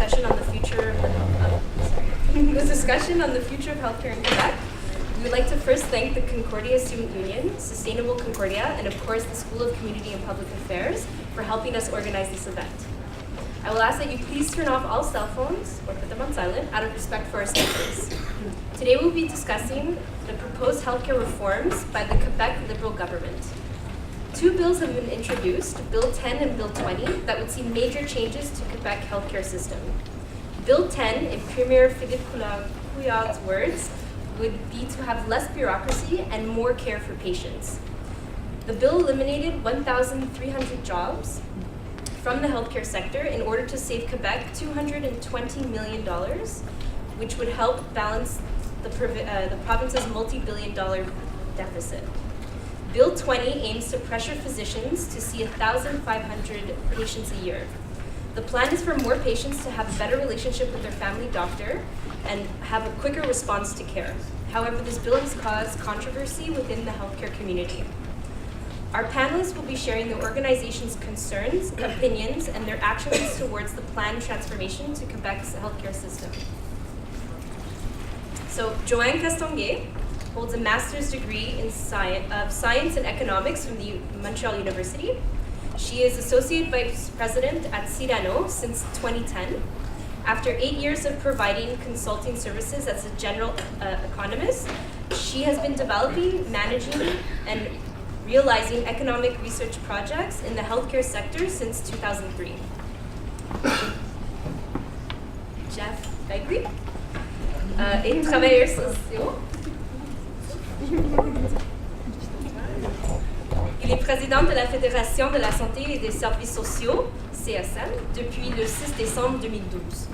discussion on the future of the discussion on the future of healthcare in Quebec. We would like to first thank the Concordia Student Union, Sustainable Concordia, and of course the School of Community and Public Affairs for helping us organize this event. I will ask that you please turn off all cell phones or put them on silent out of respect for our speakers. Today we'll be discussing the proposed healthcare reforms by the Quebec Liberal government. Two bills have been introduced, Bill 10 and Bill 20, that would see major changes to Quebec healthcare system. Bill 10, in Premier Philippe Couillard's words, would be to have less bureaucracy and more care for patients. The bill eliminated 1,300 jobs from the healthcare sector in order to save Quebec $220 million, which would help balance the province's multi-billion-dollar deficit. Bill 20 aims to pressure physicians to see 1,500 patients a year. The plan is for more patients to have a better relationship with their family doctor and have a quicker response to care. However, this bill has caused controversy within the healthcare community. Our panelists will be sharing the organization's concerns, opinions, and their actions towards the planned transformation to Quebec's healthcare system. So, Joanne Castonguay holds a master's degree in science and economics from the Montreal University. She is Associate Vice President at Cyrano since 2010. After 8 years of providing consulting services as a general economist, she has been developing, managing, and realizing economic research projects in the healthcare sector since 2003. Jeff Begri est travailleur social. Il est président de la Fédération de la santé et des services sociaux, CSN, depuis le 6 décembre 2012.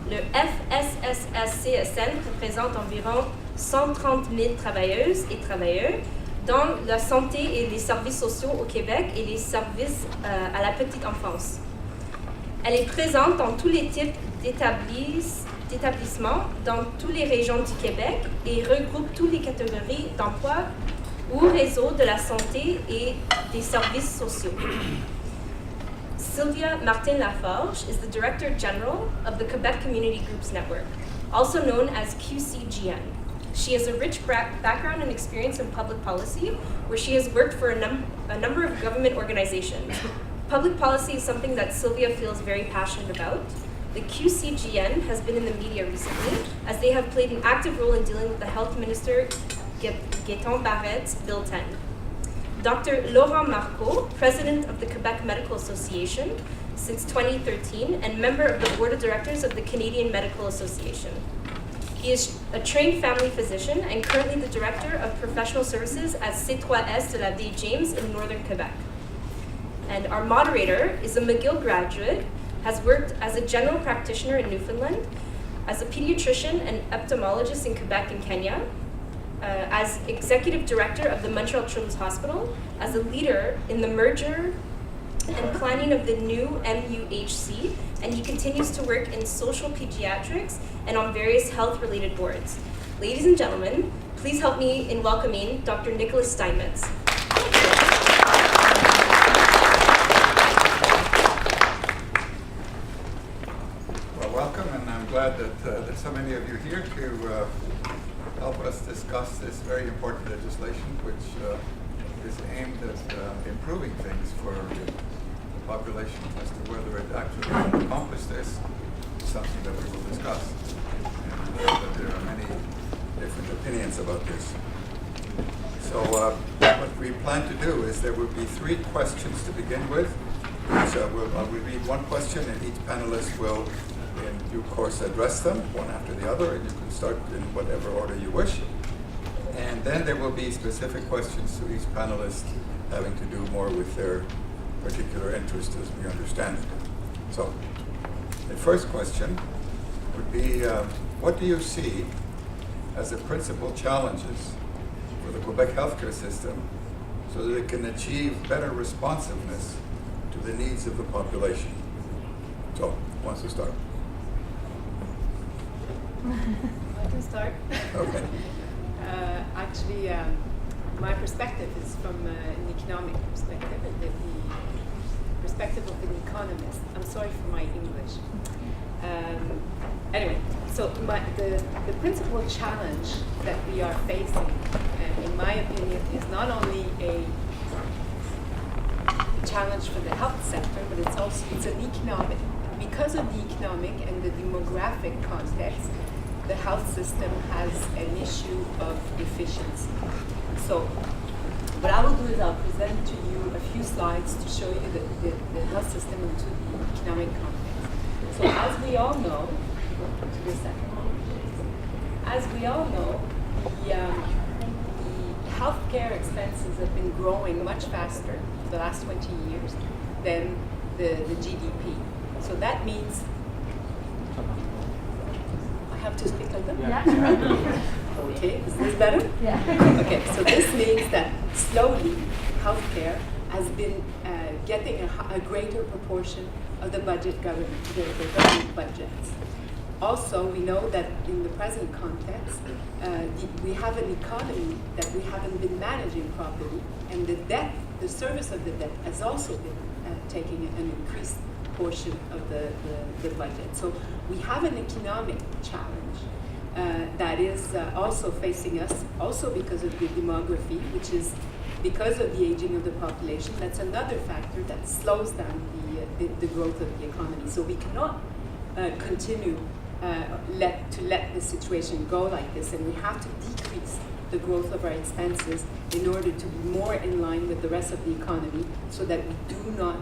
Le FSSS-CSN représente environ 130 000 travailleuses et travailleurs dans la santé et les services sociaux au Québec et les services à la petite enfance. Elle est présente dans tous les types d'établissements dans toutes les régions du Québec et regroupe toutes les catégories d'emploi ou réseau de la santé et des services sociaux. Sylvia Martin-Laforge is the Director General of the Quebec Community Groups Network, also known as QCGN. She has a rich background and experience in public policy, where she has worked for a number of government organizations. Public policy is something that Sylvia feels very passionate about. The QCGN has been in the media recently, as they have played an active role in dealing with the Health Minister Gaetan Barret's Bill 10. Dr. Laurent Marcoux, President of the Quebec Medical Association since 2013 and member of the Board of Directors of the Canadian Medical Association. He is a trained family physician and currently the Director of Professional Services at C3S de la Baie James in Northern Quebec. And our moderator is a McGill graduate, has worked as a general practitioner in Newfoundland, as a pediatrician and ophthalmologist in Quebec and Kenya, as Executive Director of the Montreal Children's Hospital, as a leader in the merger and planning of the new MUHC, and he continues to work in social pediatrics and on various health-related boards. Ladies and gentlemen, please help me in welcoming Dr. Nicholas Steinmetz. Well, welcome, and I'm glad that there's so many of you here to help us discuss this very important legislation, which is aimed at improving things for the population. As to whether it actually can accomplish this is something that we will discuss. And that there are many different opinions about this. So what we plan to do is there will be 3 questions to begin with. So we'll read one question, and each panelist will in due course address them, one after the other, and you can start in whatever order you wish. And then there will be specific questions to each panelist having to do more with their particular interest as we understand it. So, the first question would be, what do you see as the principal challenges for the Quebec healthcare system so that it can achieve better responsiveness to the needs of the population? So, who wants to start? I can start. Okay. Actually, my perspective is from an economic perspective, the perspective of an economist. I'm sorry for my English. Anyway, so the principal challenge that we are facing, in my opinion, is not only a challenge for the health sector, but it's an economic. Because of the economic and the demographic context, the health system has an issue of efficiency. So what I will do is I'll present to you a few slides to show you the health system into the economic context. So as we all know, the healthcare expenses have been growing much faster for the last 20 years than the GDP. So that means I have to speak like that? Yeah. Okay, is this better? Yeah. Okay, so this means that slowly healthcare has been getting a greater proportion of the government budgets. Also, we know that in the present context, we have an economy that we haven't been managing properly, and the service of the debt has also been taking an increased portion of the budget. So we have an economic challenge that is also facing us, also because of the demography, which is because of the aging of the population. That's another factor that slows down the growth of the economy. So we cannot continue to let the situation go like this, and we have to decrease the growth of our expenses in order to be more in line with the rest of the economy, so that we do not,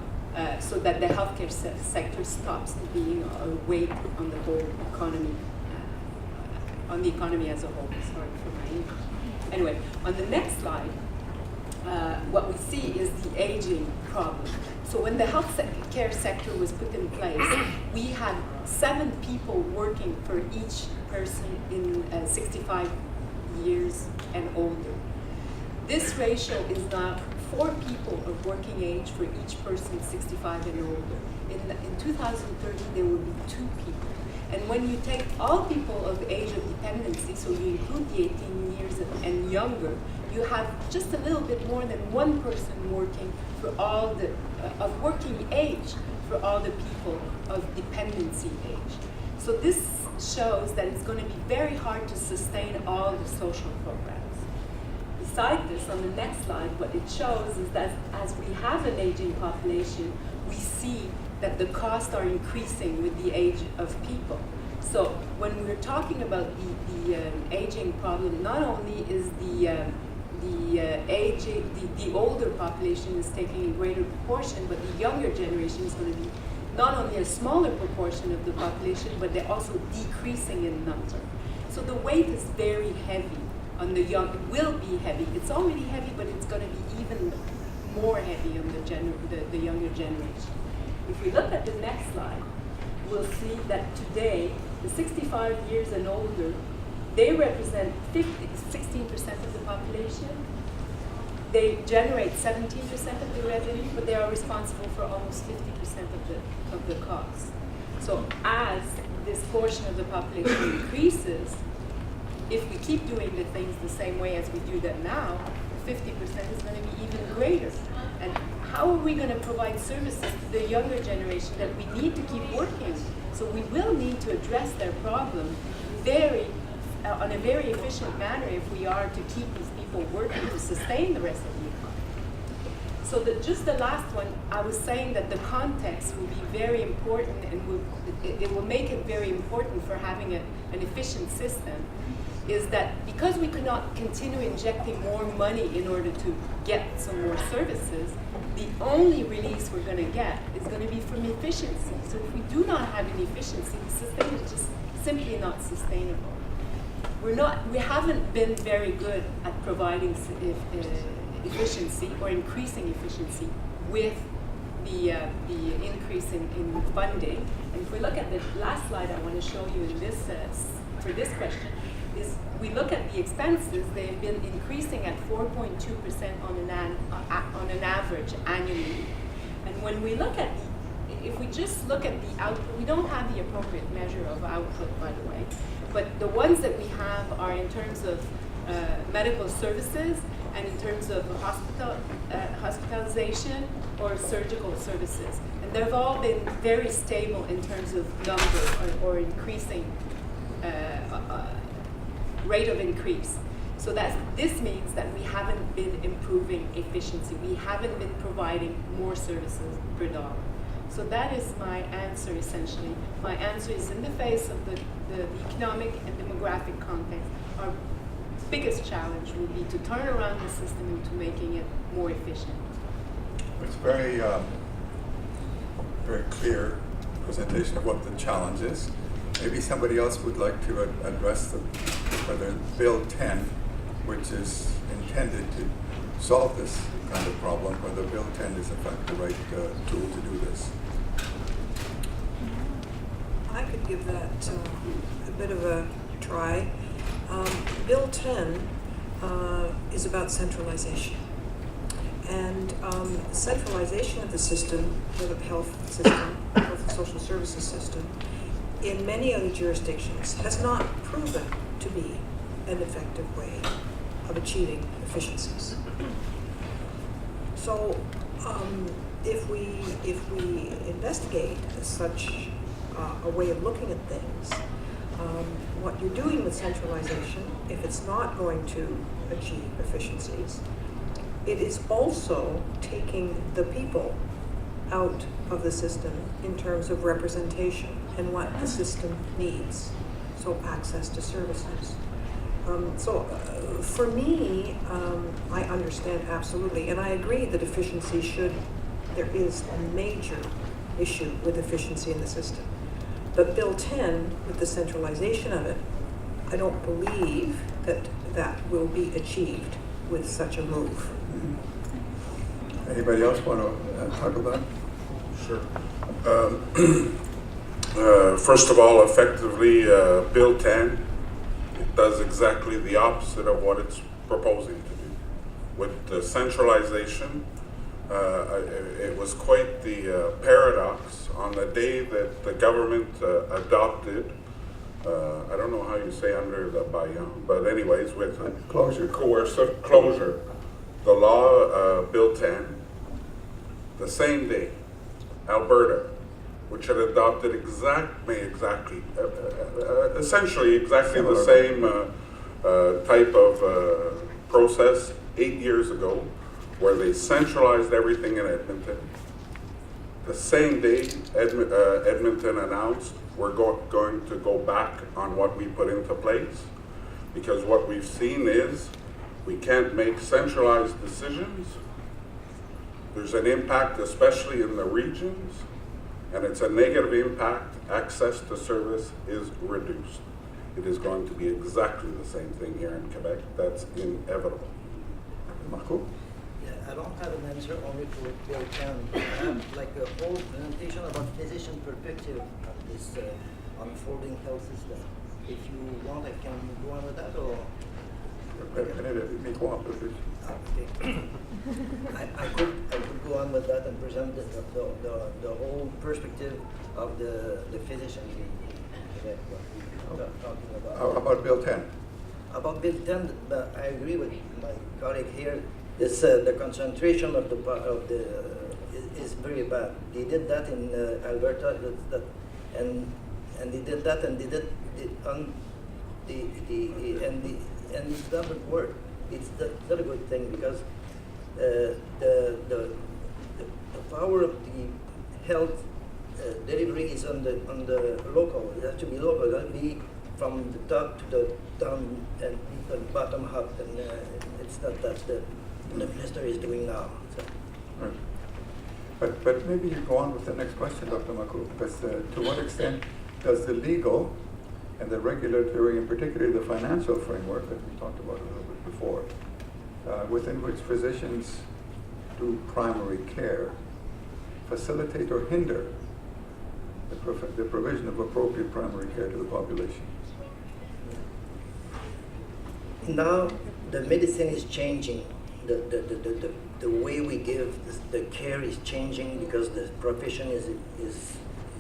so that the healthcare sector stops being a weight on the whole economy, on the economy as a whole. Sorry for my English. Anyway, on the next slide, what we see is the aging problem. So when the healthcare sector was put in place, we had 7 people working for each person in 65 years and older. This ratio is now 4 people of working age for each person 65 and older. In 2030, there will be 2 people. And when you take all people of age of dependency, so you include the 18 years and younger, you have just a little bit more than 1 person working for all the of working age for all the people of dependency age. So this shows that it's going to be very hard to sustain all the social programs. Beside this, on the next slide, what it shows is that as we have an aging population, we see that the costs are increasing with the age of people. So when we're talking about the aging problem, not only is the older population is taking a greater proportion, but the younger generation is going to be not only a smaller proportion of the population, but they're also decreasing in number. So the weight is very heavy on the young. It will be heavy. It's already heavy, but it's going to be even more heavy on the younger generation. If we look at the next slide, we'll see that today, the 65 years and older, they represent 16% of the population. They generate 17% of the revenue, but they are responsible for almost 50% of the costs. So as this portion of the population increases, if we keep doing the things the same way as we do them now, 50% is going to be even greater. And how are we going to provide services to the younger generation that we need to keep working? So we will need to address their problem on a very efficient manner if we are to keep these people working to sustain the rest of the economy. So just the last one, I was saying that the context will be very important, and it will make it very important for having an efficient system, is that because we could not continue injecting more money in order to get some more services, the only release we're going to get is going to be from efficiency. So if we do not have any efficiency, the system is just simply not sustainable. We haven't been very good at providing efficiency or increasing efficiency with the increase in funding. And if we look at the last slide I want to show you in this for this question, is we look at the expenses. They've been increasing at 4.2% on an average annually. And when we look at if we just look at the output, we don't have the appropriate measure of output, by the way, but the ones that we have are in terms of medical services and in terms of hospitalization or surgical services. And they've all been very stable in terms of number or increasing rate of increase. So this means that we haven't been improving efficiency. We haven't been providing more services per dollar. So that is my answer, essentially. My answer is, in the face of the economic and demographic context, our biggest challenge will be to turn around the system into making it more efficient. It's very, very clear presentation of what the challenge is. Maybe somebody else would like to address whether Bill 10, which is intended to solve this kind of problem, whether Bill 10 is in fact the right tool to do this. I could give that a bit of a try. Bill 10 is about centralization. And centralization of the system, the health system, health and social services system, in many other jurisdictions has not proven to be an effective way of achieving efficiencies. So if we investigate such a way of looking at things, what you're doing with centralization, if it's not going to achieve efficiencies, it is also taking the people out of the system in terms of representation and what the system needs, so access to services. For me, I understand absolutely, and I agree that efficiency there is a major issue with efficiency in the system. But Bill 10, with the centralization of it, I don't believe that will be achieved with such a move. Anybody else want to talk about? Sure. First of all, effectively, Bill 10, it does exactly the opposite of what it's proposing to do. With the centralization, it was quite the paradox on the day that the government adopted, I don't know how you say under the bayan, but anyways, with coercive closure, the law, Bill 10, the same day, Alberta, which had adopted essentially exactly the same type of process 8 years ago, where they centralized everything in Edmonton. The same day, Edmonton announced we're going to go back on what we put into place, because what we've seen is we can't make centralized decisions. There's an impact, especially in the regions, and it's a negative impact. Access to service is reduced. It is going to be exactly the same thing here in Quebec. That's inevitable. Marco? Yeah, I don't have an answer only for Bill 10. I have like a whole presentation about physician perspective on this unfolding health system. If you want, I can go on with that, or? Okay. I could go on with that and present the whole perspective of the physicians in Quebec, what we're talking about. How about Bill 10? About Bill 10, I agree with my colleague here. This the concentration of the is very bad. They did that in Alberta, and they did that, and they did it on and it doesn't work. It's not a good thing, because the power of the health delivery is on the local. It has to be local. It has to be from the top to the down and the bottom up, and it's not that the minister is doing now. So. Right. But maybe you go on with the next question, Dr. Makou, because to what extent does the legal and the regulatory, and particularly the financial framework that we talked about a little bit before, within which physicians do primary care, facilitate or hinder the provision of appropriate primary care to the population? Now the medicine is changing. The way we give the care is changing, because the profession is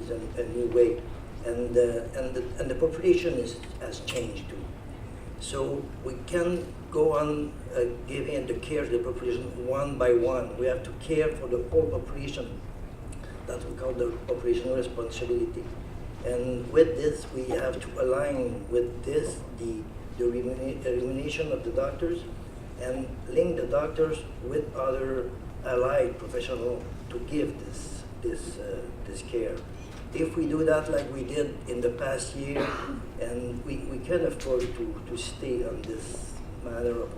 a new way, and the population has changed too. So we can go on giving the care to the population one by one. We have to care for the whole population. That we call the operational responsibility. And with this, we have to align with this the remuneration of the doctors and link the doctors with other allied professionals to give this care. If we do that like we did in the past year, and we can afford to stay on this manner of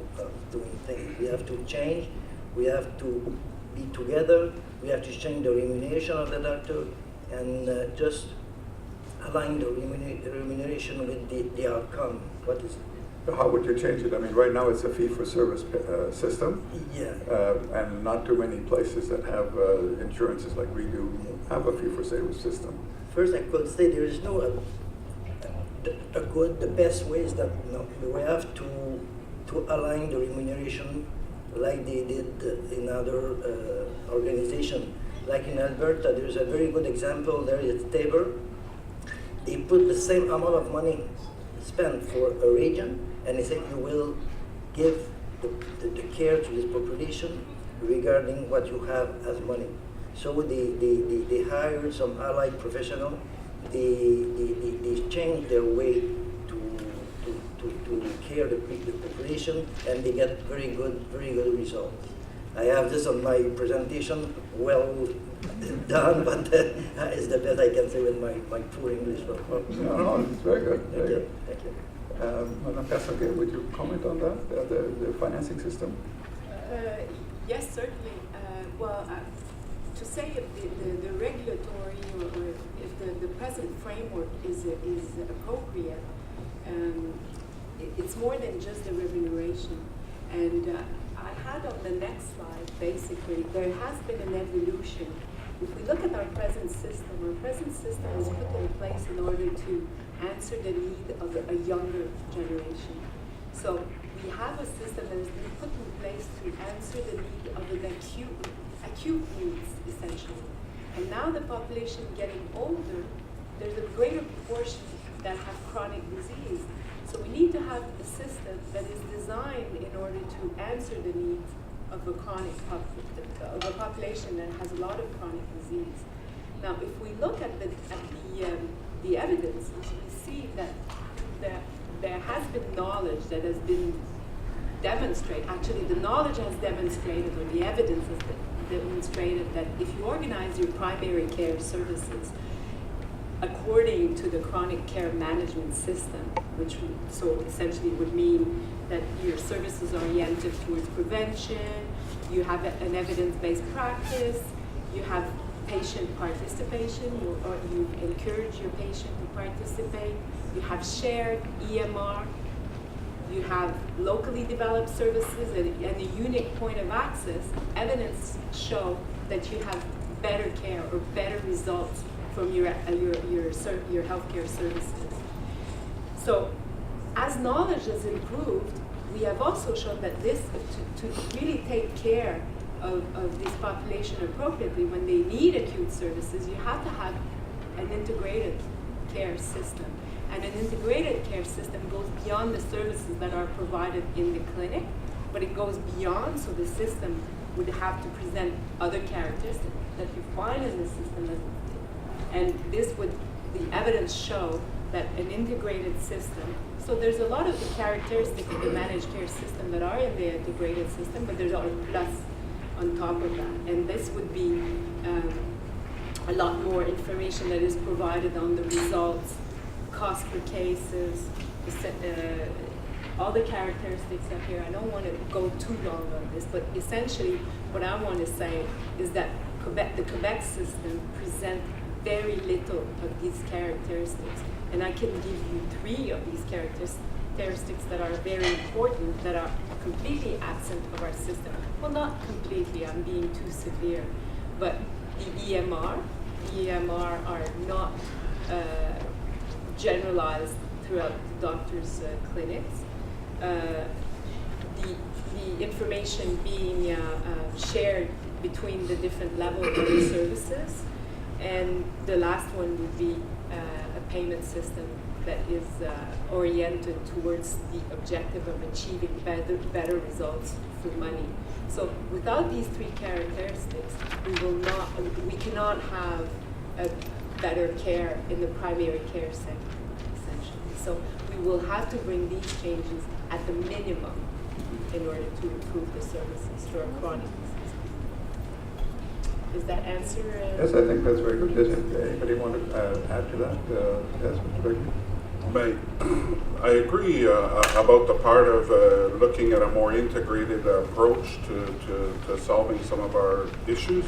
doing things. We have to change, we have to be together, we have to change the remuneration of the doctor, and just align the remuneration with the outcome. What is it? How would you change it? I mean, right now it's a fee-for-service system. Yeah. And not too many places that have insurances like we do have a fee-for-service system. First, I could say there is no the best way is that we have to align the remuneration like they did in other organizations. Like in Alberta, there's a very good example there is Tabor. They put the same amount of money spent for a region, and they said you will give the care to this population regarding what you have as money. So they hired some allied professional. They changed their way to care the population, and they get very good results. I have this on my presentation, well done, but it's the best I can say with my poor English. No, it's very good. Very good. Thank you. Madam Cassaguet, would you comment on that, the financing system? Yes, certainly. To say if the regulatory or if the present framework is appropriate, it's more than just the remuneration. And I had on the next slide, basically, there has been an evolution. If we look at our present system was put in place in order to answer the need of a younger generation. So we have a system that has been put in place to answer the need of an acute needs, essentially. And now the population getting older, there's a greater proportion that have chronic disease. So we need to have a system that is designed in order to answer the needs of a population that has a lot of chronic disease. Now, if we look at the evidence, we see that there has been knowledge that has been demonstrated. Actually, the knowledge has demonstrated, or the evidence has demonstrated, that if you organize your primary care services according to the chronic care management system, which so essentially would mean that your services are oriented towards prevention, you have an evidence-based practice, you have patient participation, you encourage your patient to participate, you have shared EMR, you have locally developed services and a unique point of access. Evidence show that you have better care or better results from your healthcare services. So, as knowledge has improved, we have also shown that this, to really take care of this population appropriately when they need acute services, you have to have an integrated care system. And an integrated care system goes beyond the services that are provided in the clinic, but it goes beyond, so the system would have to present other characteristics that you find in the system. And this would, the evidence show that an integrated system, so there's a lot of the characteristics of the managed care system that are in the integrated system, but there's a plus on top of that. And this would be a lot more information that is provided on the results, cost per cases, all the characteristics up here. I don't want to go too long on this, but essentially what I want to say is that the Quebec system presents very little of these characteristics. And I can give you 3 of these characteristics that are very important, that are completely absent of our system. Well, not completely, I'm being too severe, but the EMR are not generalized throughout the doctors' clinics. The information being shared between the different levels of the services. And the last one would be a payment system that is oriented towards the objective of achieving better results for money. So without these three characteristics, we cannot have a better care in the primary care sector, essentially. So we will have to bring these changes at the minimum in order to improve the services to our chronic disease. Does that answer? Yes, I think that's very good. Does anybody want to add to that? Yes, Mr. Begley? I agree about the part of looking at a more integrated approach to solving some of our issues.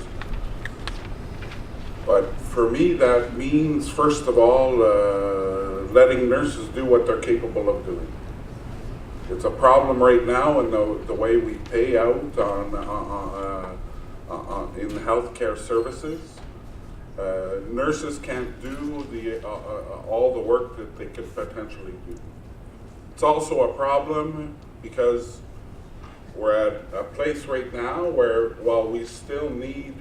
But for me, that means, first of all, letting nurses do what they're capable of doing. It's a problem right now in the way we pay out in healthcare services. Nurses can't do all the work that they could potentially do. It's also a problem because we're at a place right now where, while we still need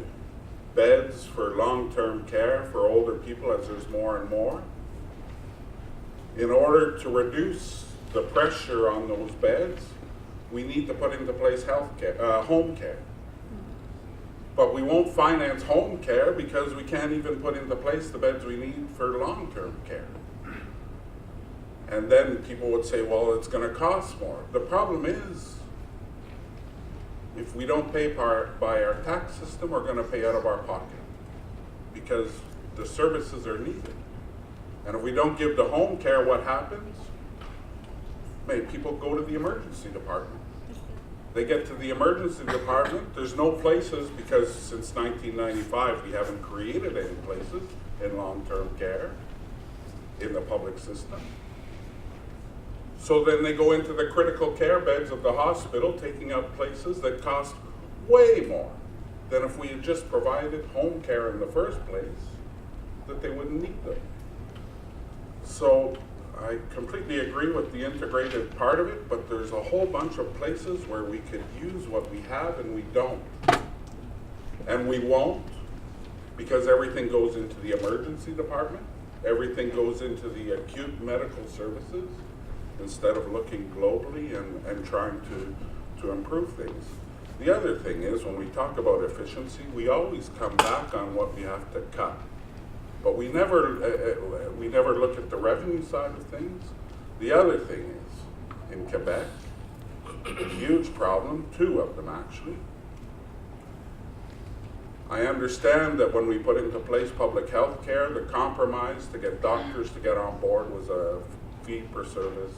beds for long-term care for older people, as there's more and more, in order to reduce the pressure on those beds, we need to put into place home care. But we won't finance home care because we can't even put into place the beds we need for long-term care. And then people would say, well, it's going to cost more. The problem is, if we don't pay by our tax system, we're going to pay out of our pocket because the services are needed. And if we don't give the home care, what happens? People go to the emergency department. They get to the emergency department, there's no places, because since 1995 we haven't created any places in long-term care in the public system. So then they go into the critical care beds of the hospital, taking up places that cost way more than if we had just provided home care in the first place, that they wouldn't need them. So I completely agree with the integrated part of it, but there's a whole bunch of places where we could use what we have and we don't. And we won't, because everything goes into the emergency department, everything goes into the acute medical services, instead of looking globally and trying to improve things. The other thing is, when we talk about efficiency, we always come back on what we have to cut. But we never look at the revenue side of things. The other thing is, in Quebec, a huge problem, two of them actually. I understand that when we put into place public health care, the compromise to get doctors to get on board was a fee-for-service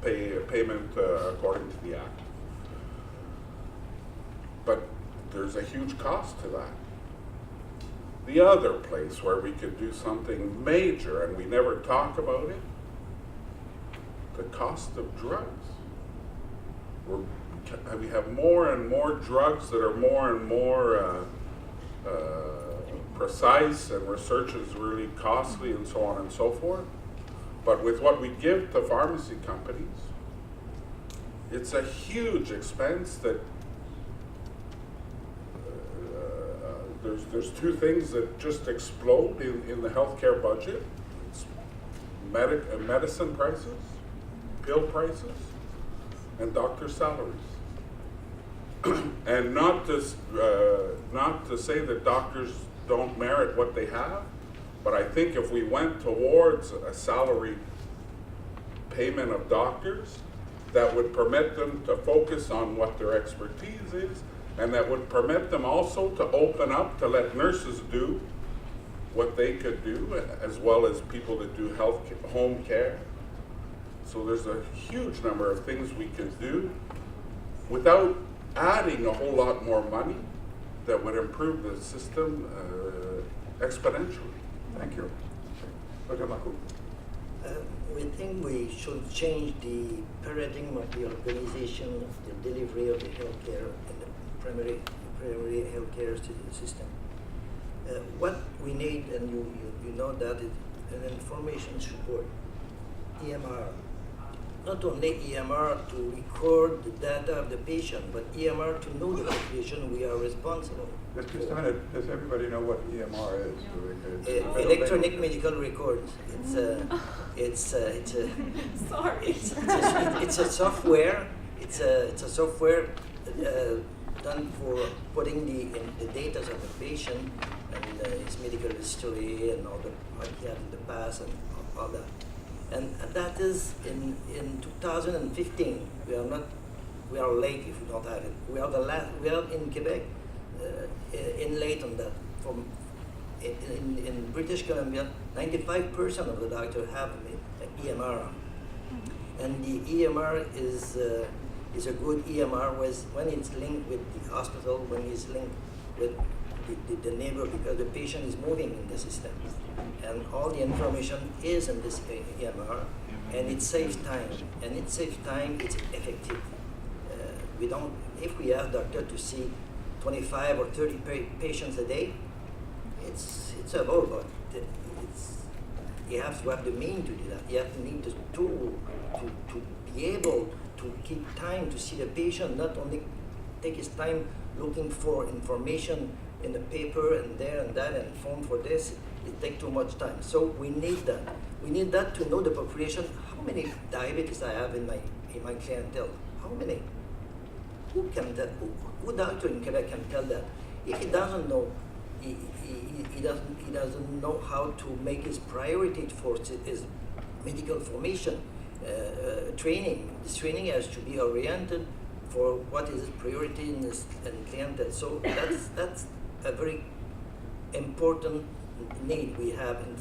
payment according to the Act. But there's a huge cost to that. The other place where we could do something major, and we never talk about it, the cost of drugs. We have more and more drugs that are more and more precise, and research is really costly, and so on and so forth. But with what we give to pharmacy companies, it's a huge expense that there's two things that just explode in the healthcare budget. It's medicine prices, pill prices, and doctor salaries. And not to say that doctors don't merit what they have, but I think if we went towards a salary payment of doctors, that would permit them to focus on what their expertise is, and that would permit them also to open up to let nurses do what they could do, as well as people that do home care. So there's a huge number of things we could do without adding a whole lot more money that would improve the system exponentially. Thank you. Dr. Maku. We think we should change the paradigm of the organization of the delivery of the healthcare in the primary healthcare system. What we need, and you know that, is an information support, EMR, not only EMR to record the data of the patient, but EMR to know the population we are responsible. Just a minute, does everybody know what EMR is? Electronic medical records. It's a software. It's a software done for putting the data of the patient and his medical history and all the what he had in the past and all that. And that is in 2015. We are late if we don't have it. We are the last. We are in Quebec in late on that. In British Columbia, 95% of the doctors have an EMR, and the EMR is a good EMR when it's linked with the hospital, when it's linked with the neighbor, because the patient is moving in the system, and all the information is in this EMR, and it saves time, it's effective. We don't, if we ask doctor to see 25 or 30 patients a day, it's a lot, but you have to have the means to do that. You have to need the tool to be able to keep time to see the patient, not only take his time looking for information in the paper and there and that and phone for this. It takes too much time. So we need that. We need that to know the population. How many diabetes I have in my clientele? How many? Who can that? Who doctor in Quebec can tell that? If he doesn't know, he doesn't know how to make his priority for his medical formation training. This training has to be oriented for what is his priority in his clientele. So that's a very important need we have in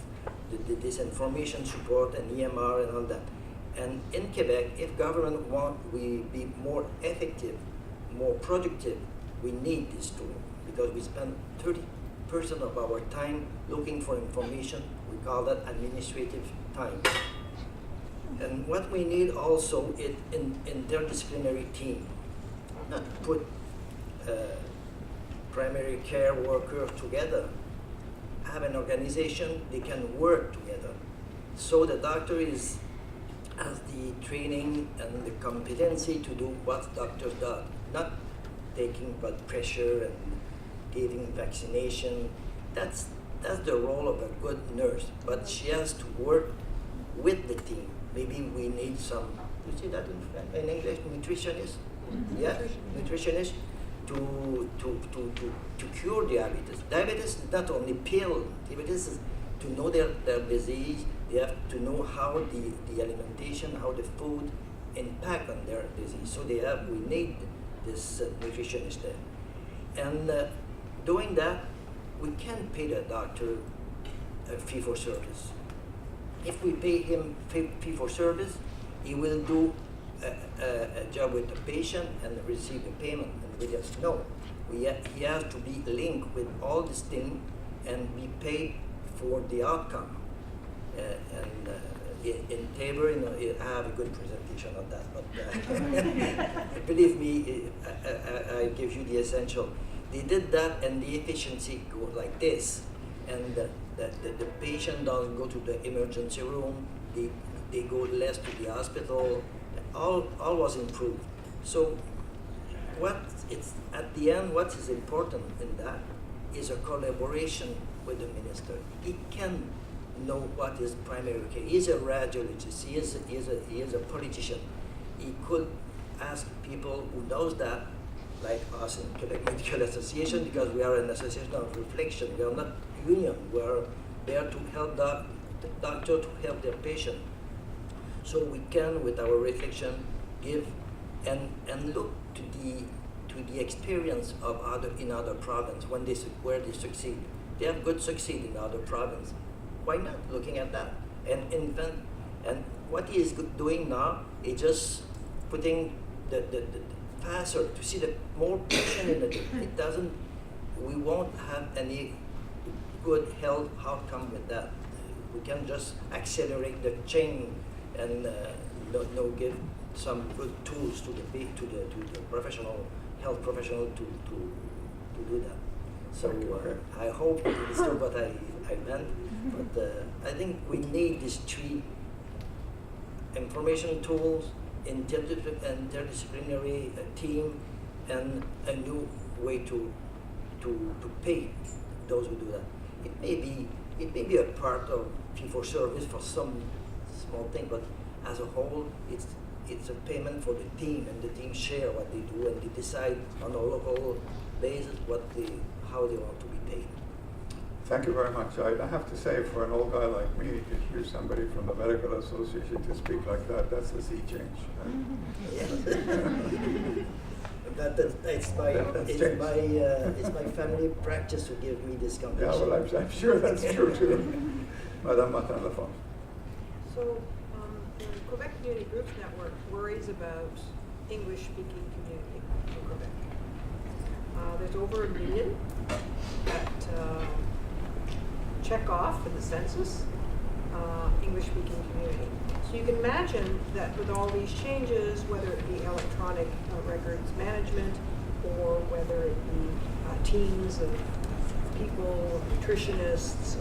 this information support and EMR and all that. And in Quebec, if government want we be more effective, more productive, we need this tool, because we spend 30% of our time looking for information. We call that administrative time. And what we need also is in interdisciplinary team, not put primary care workers together, have an organization, they can work together. So the doctor has the training and the competency to do what doctors do, not taking blood pressure and giving vaccination. That's the role of a good nurse, but she has to work with the team. Maybe we need some, you see that in English, nutritionist? Yeah, nutritionist to cure diabetes. Diabetes is not only pill. Diabetes is to know their disease. They have to know how the alimentation, how the food impact on their disease. So we need this nutritionist there. And doing that, we can pay the doctor a fee for service. If we pay him fee for service, he will do a job with the patient and receive the payment. And we just know he has to be linked with all these things and be paid for the outcome. In Tabor, I have a good presentation on that, but believe me, I give you the essential. They did that, and the efficiency goes like this, and the patient doesn't go to the emergency room. They go less to the hospital. All was improved. So at the end, what is important in that is a collaboration with the minister. He can know what is primary care. He is a radiologist. He is a politician. He could ask people who knows that, like us in Quebec Medical Association, because we are an association of reflection. We are not union. We are there to help the doctor to help their patient. So we can, with our reflection, give and look to the experience of in other province where they succeed. They have good succeed in other province. Why not looking at that and invent? And what he is doing now is just putting the faster to see the more patient in it. It doesn't. We won't have any good health outcome with that. We can just accelerate the chain and give some good tools to the professional health professional to do that. So I hope it is still what I meant, but I think we need these three information tools, interdisciplinary team, and a new way to pay those who do that. It may be a part of fee-for-service for some small thing, but as a whole, it's a payment for the team, and the team share what they do, and they decide on a local basis how they want to be paid. Thank you very much. I have to say, for an old guy like me, to hear somebody from the Medical Association to speak like that, that's a sea change. It's my family practice to give me this Yeah, compensation. well, I'm sure that's true too. Madame Martin-Lafont. So, the Quebec Community Groups Network worries about English-speaking community in Quebec. There's over 1 million that check off in the census English-speaking community. So you can imagine that with all these changes, whether it be electronic records management or whether it be teams of people, nutritionists,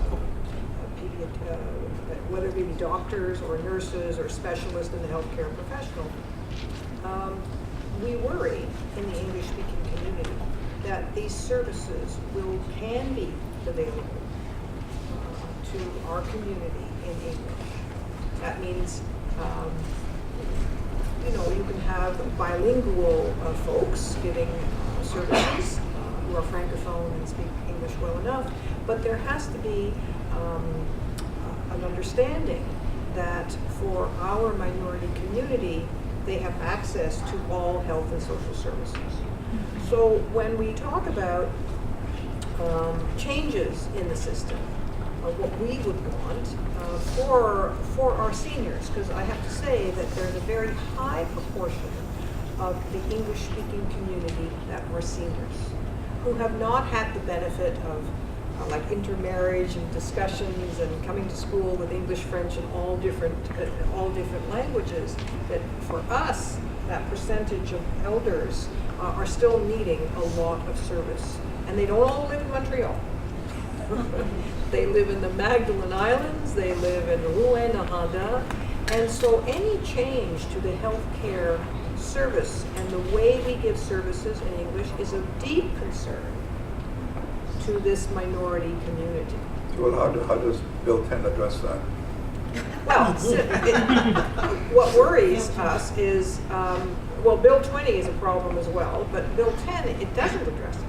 whether it be doctors or nurses or specialists in the healthcare professional, we worry in the English-speaking community that these services can be available to our community in English. That means, you can have bilingual folks giving services who are francophone and speak English well enough, but there has to be an understanding that for our minority community, they have access to all health and social services. So when we talk about changes in the system, what we would want for our seniors, because I have to say that there's a very high proportion of the English-speaking community that are seniors who have not had the benefit of like intermarriage and discussions and coming to school with English, French, and all different languages. That for us, that percentage of elders are still needing a lot of service, and they don't all live in Montreal. They live in the Magdalen Islands, they live in Rouen-Noranda, and so any change to the healthcare service and the way we give services in English is of deep concern to this minority community. Well, how does Bill 10 address that? Well, what worries us is, Bill 20 is a problem as well, but Bill 10, it doesn't address it.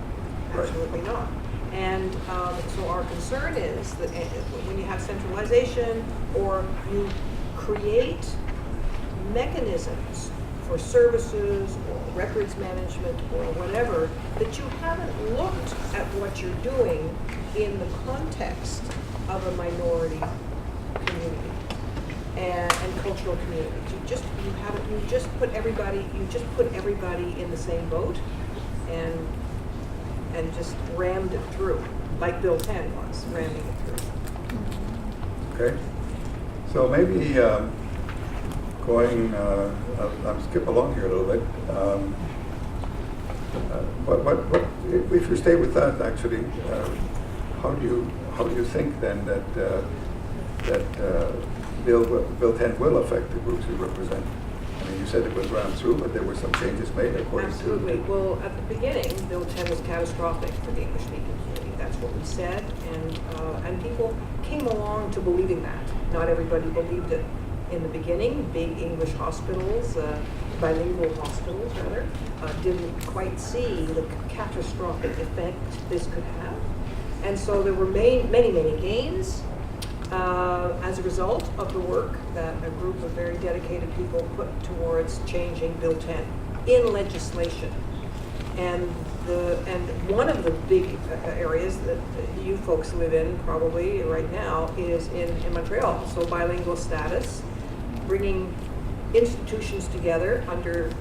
Absolutely not. And so our concern is that when you have centralization or you create mechanisms for services or records management or whatever, that you haven't looked at what you're doing in the context of a minority community and cultural communities. You just put everybody in the same boat and just rammed it through, like Bill 10 was, ramming it through. Okay. So maybe I'll skip along here a little bit. If you stay with that, actually, how do you think then that Bill 10 will affect the groups you represent? I mean, you said it was ran through, but there were some changes made according Absolutely. to... Well, at the beginning, Bill 10 was catastrophic for the English-speaking community. That's what we said, and people came along to believing that. Not everybody believed it in the beginning. Big English hospitals, bilingual hospitals rather, didn't quite see the catastrophic effect this could have. And so there were many, many gains as a result of the work that a group of very dedicated people put towards changing Bill 10 in legislation. And one of the big areas that you folks live in probably right now is in Montreal. So bilingual status, bringing institutions together under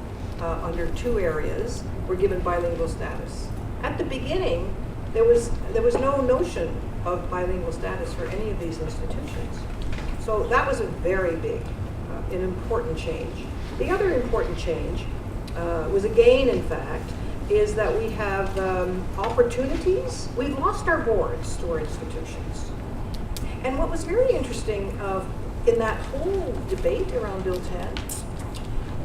two areas, were given bilingual status. At the beginning, there was no notion of bilingual status for any of these institutions. So that was a very big, an important change. The other important change was a gain, in fact, is that we have opportunities. We've lost our boards to our institutions. And what was very interesting in that whole debate around Bill 10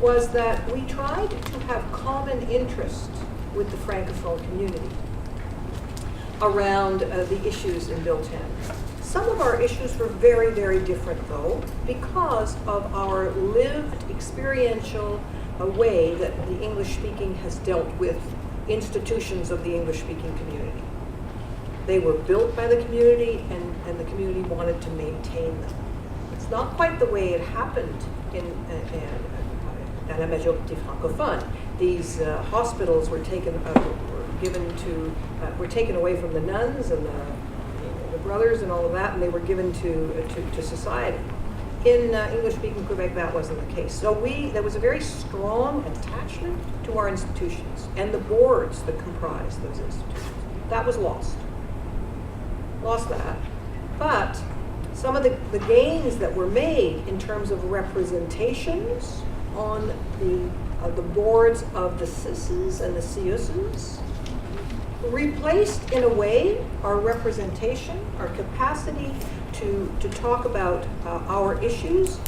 was that we tried to have common interest with the Francophone community around the issues in Bill 10. Some of our issues were very, very different, though, because of our lived experiential way that the English-speaking has dealt with institutions of the English-speaking community. They were built by the community, and the community wanted to maintain them. It's not quite the way it happened in la majorité francophone. These hospitals were taken away from the nuns and the brothers and all of that, and they were given to society. In English-speaking Quebec, that wasn't the case. So there was a very strong attachment to our institutions and the boards that comprised those institutions. That was lost. Lost that. But some of the gains that were made in terms of representations on the boards of the CISs and the CIUSs replaced, in a way, our representation, our capacity to talk about our issues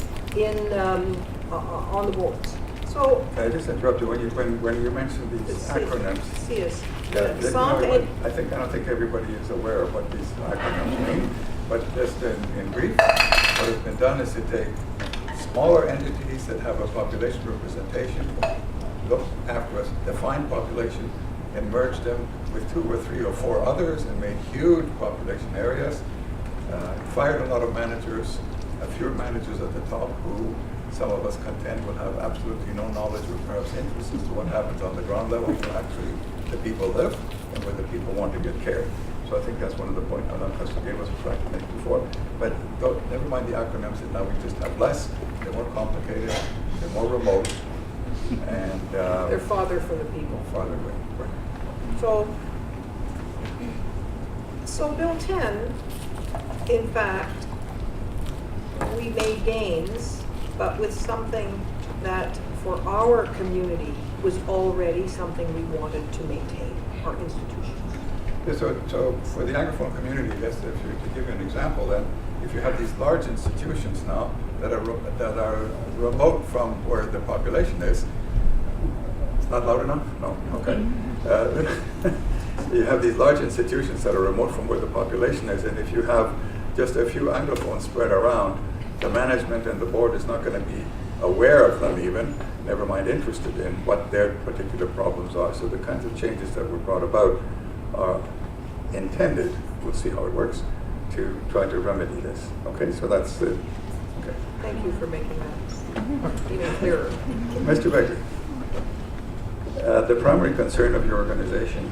on the boards. So, Can I just interrupt you when you mentioned these acronyms? CIUS. I don't think everybody is aware of what these acronyms mean, but just in brief, what has been done is to take smaller entities that have a population representation, look after a defined population, and merge them with 2 or 3 or 4 others and made huge population areas. Fired a lot of managers, a few managers at the top who some of us contend will have absolutely no knowledge or perhaps interest as to what happens on the ground level where actually the people live and where the people want to get care. So I think that's one of the points Alan Custer gave us a try to make before. But never mind the acronyms, and now we just have less, they're more complicated, they're more remote, and they're farther from the people. Farther away. Right. So Bill 10, in fact, we made gains, but with something that for our community was already something we wanted to maintain, our institutions. Yeah, so for the Anglophone community, to give you an example, then, if you have these large institutions now that are remote from where the population is, it's not loud enough? No? Okay. You have these large institutions that are remote from where the population is, and if you have just a few Anglophones spread around, the management and the board is not going to be aware of them even, never mind interested in what their particular problems are. So the kinds of changes that were brought about are intended, we'll see how it works, to try to remedy this. Okay, so that's it. Okay. Thank you for making that even clearer. Mr. Begley, the primary concern of your organization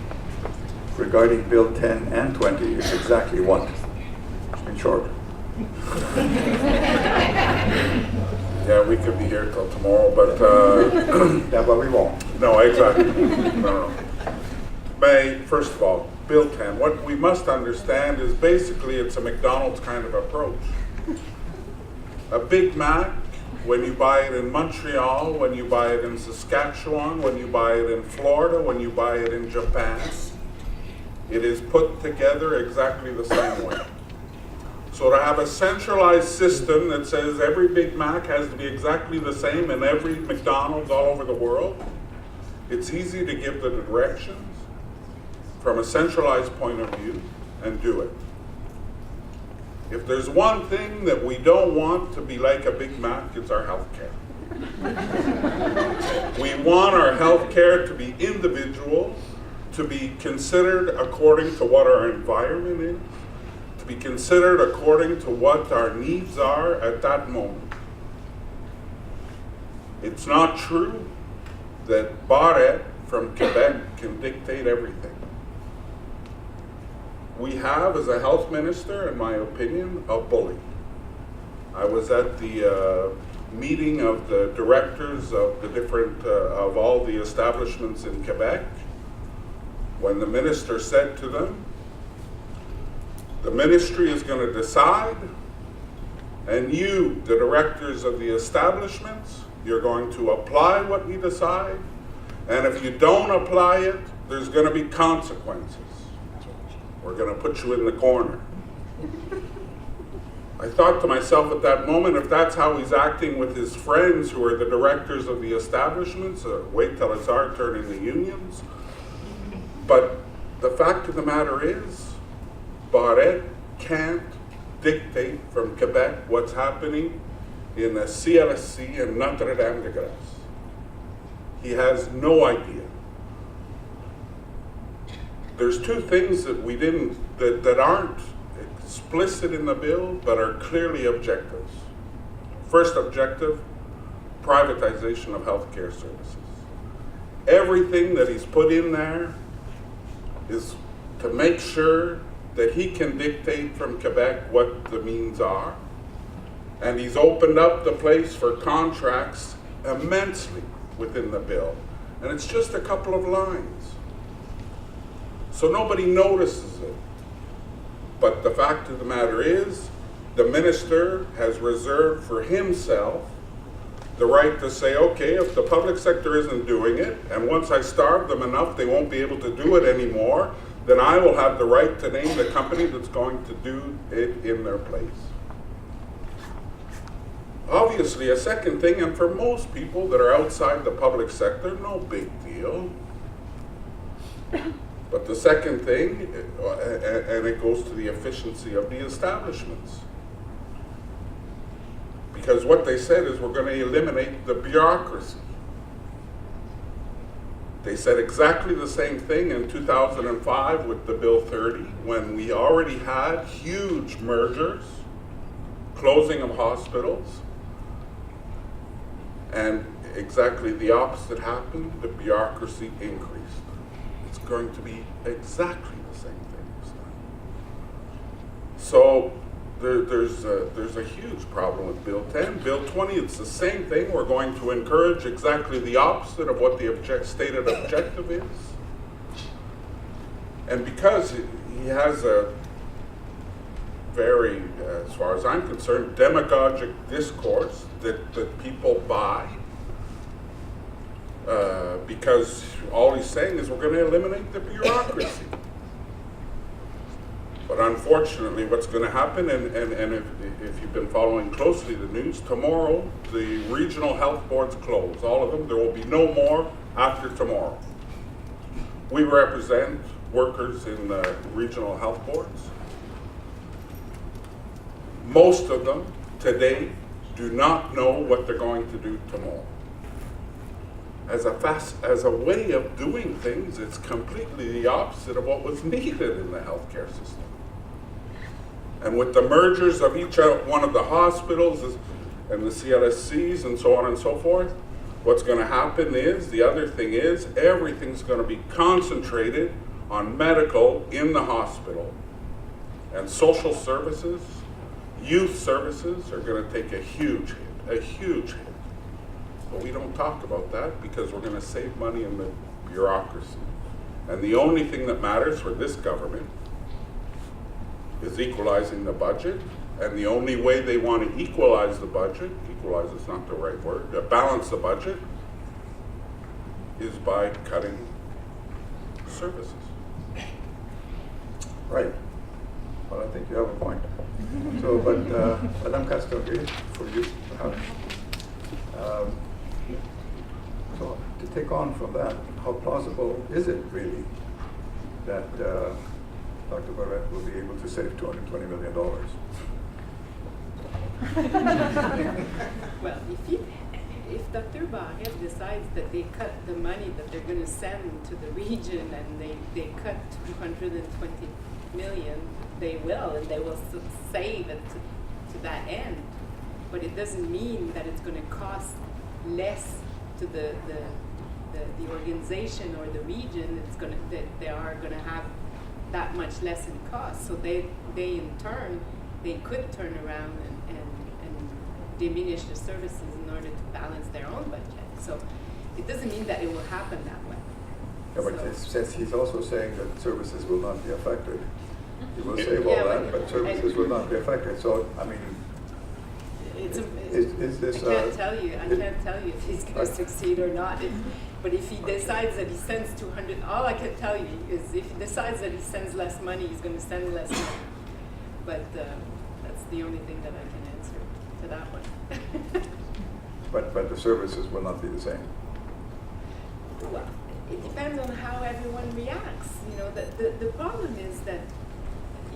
regarding Bill 10 and 20 is exactly what? In short. Yeah, we could be here till tomorrow, but Yeah, but we won't. no, exactly. No. First of all, Bill 10, what we must understand is basically it's a McDonald's kind of approach. A Big Mac, when you buy it in Montreal, when you buy it in Saskatchewan, when you buy it in Florida, when you buy it in Japan, it is put together exactly the same way. So to have a centralized system that says every Big Mac has to be exactly the same in every McDonald's all over the world, it's easy to give the directions from a centralized point of view and do it. If there's one thing that we don't want to be like a Big Mac, it's our health care. We want our health care to be individual, to be considered according to what our environment is, to be considered according to what our needs are at that moment. It's not true that Barrett from Quebec can dictate everything. We have, as a health minister, in my opinion, a bully. I was at the meeting of the directors of the different, of all the establishments in Quebec, when the minister said to them, the ministry is going to decide, and you, the directors of the establishments, you're going to apply what we decide, and if you don't apply it, there's going to be consequences. We're going to put you in the corner. I thought to myself at that moment, if that's how he's acting with his friends who are the directors of the establishments, wait till it's our turn in the unions. But the fact of the matter is, Barrette can't dictate from Quebec what's happening in the CLSC and Notre-Dame-de-Grâce. He has no idea. There's two things that we didn't, that aren't explicit in the bill, but are clearly objectives. First objective, privatization of healthcare services. Everything that he's put in there is to make sure that he can dictate from Quebec what the means are. And he's opened up the place for contracts immensely within the bill. And it's just a couple of lines. So nobody notices it. But the fact of the matter is, the minister has reserved for himself the right to say, okay, if the public sector isn't doing it, and once I starve them enough they won't be able to do it anymore, then I will have the right to name the company that's going to do it in their place. Obviously, a second thing, and for most people that are outside the public sector, no big deal. But the second thing, and it goes to the efficiency of the establishments. Because what they said is we're going to eliminate the bureaucracy. They said exactly the same thing in 2005 with the Bill 30, when we already had huge mergers, closing of hospitals, and exactly the opposite happened, the bureaucracy increased. It's going to be exactly the same thing this time. So there's a huge problem with Bill 10. Bill 20, it's the same thing. We're going to encourage exactly the opposite of what the stated objective is. And because he has a very, as far as I'm concerned, demagogic discourse that people buy, because all he's saying is we're going to eliminate the bureaucracy. But unfortunately, what's going to happen, and if you've been following closely the news, tomorrow the regional health boards close, all of them. There will be no more after tomorrow. We represent workers in the regional health boards. Most of them today do not know what they're going to do tomorrow. As a way of doing things, it's completely the opposite of what was needed in the healthcare system. And with the mergers of each one of the hospitals and the CLSCs and so on and so forth, what's going to happen is, the other thing is, everything's going to be concentrated on medical in the hospital. And social services, youth services are going to take a huge hit. But we don't talk about that because we're going to save money in the bureaucracy. And the only thing that matters for this government is equalizing the budget. And the only way they want to equalize the budget, equalize is not the right word, balance the budget, is by cutting services. Right. Well, I think you have a point. So, but Madame Castonguay, for you, perhaps. So, to take on from that, how plausible is it really that Dr. Barrette will be able to save $220 million? Well, if Dr. Barrette decides that they cut the money that they're going to send to the region and they cut 220 million, they will, and they will save it to that end. But it doesn't mean that it's going to cost less to the organization or the region. It's going to, that they are going to have that much less in cost. So they in turn, they could turn around and diminish the services in order to balance their own budget. So it doesn't mean that it will happen that way. Yeah, but since he's also saying that services will not be affected, he will save all Yeah, that, but services will not be affected. So, I mean, is this? I can't tell you if he's going to succeed or not. But if he decides that he sends 200, all I can tell you is if he decides that he sends less money, he's going to send less money. But the only thing that I can answer to that one. But the services will not be the same. Well, it depends on how everyone reacts. You know, the problem is that,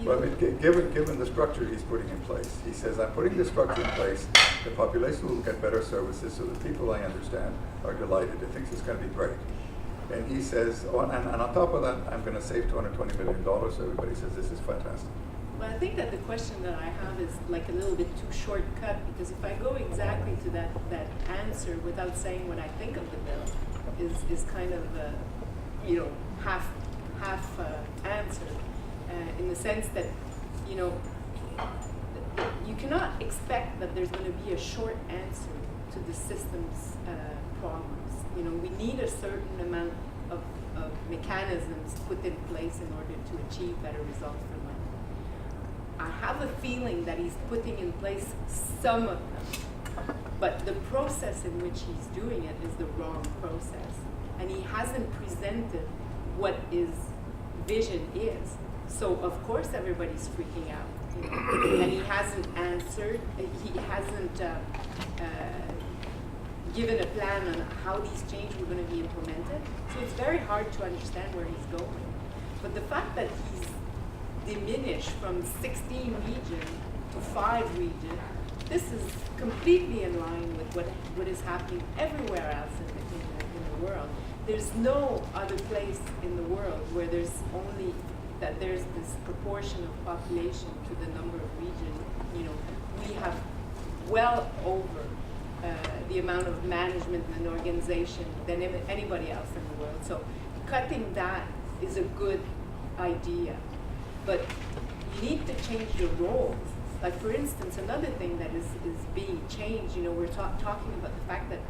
you Well, I know, mean, given the structure he's putting in place, he says, I'm putting this structure in place, the population will get better services, so the people I understand are delighted. They think it's going to be great. And he says, oh, and on top of that, I'm going to save $220 million, so everybody says this is fantastic. well, I think that the question that I have is like a little bit too shortcut, because if I go exactly to that answer without saying what I think of the bill, is kind of you know, half answer, in the sense that, you know, you cannot expect that there's going to be a short answer to the system's problems. You know, we need a certain amount of mechanisms put in place in order to achieve better results for money. I have a feeling that he's putting in place some of them, but the process in which he's doing it is the wrong process. And he hasn't presented what his vision is. So of course everybody's freaking out. You know? And he hasn't answered, he hasn't given a plan on how these changes were going to be implemented. So it's very hard to understand where he's going. But the fact that he's diminished from 16 regions to 5 regions, this is completely in line with what is happening everywhere else in the world. There's no other place in the world where there's this proportion of population to the number of regions. You know, we have well over the amount of management and organization than anybody else in the world. So cutting that is a good idea, but you need to change your roles. Like, for instance, another thing that is being changed, you know, we're talking about the fact that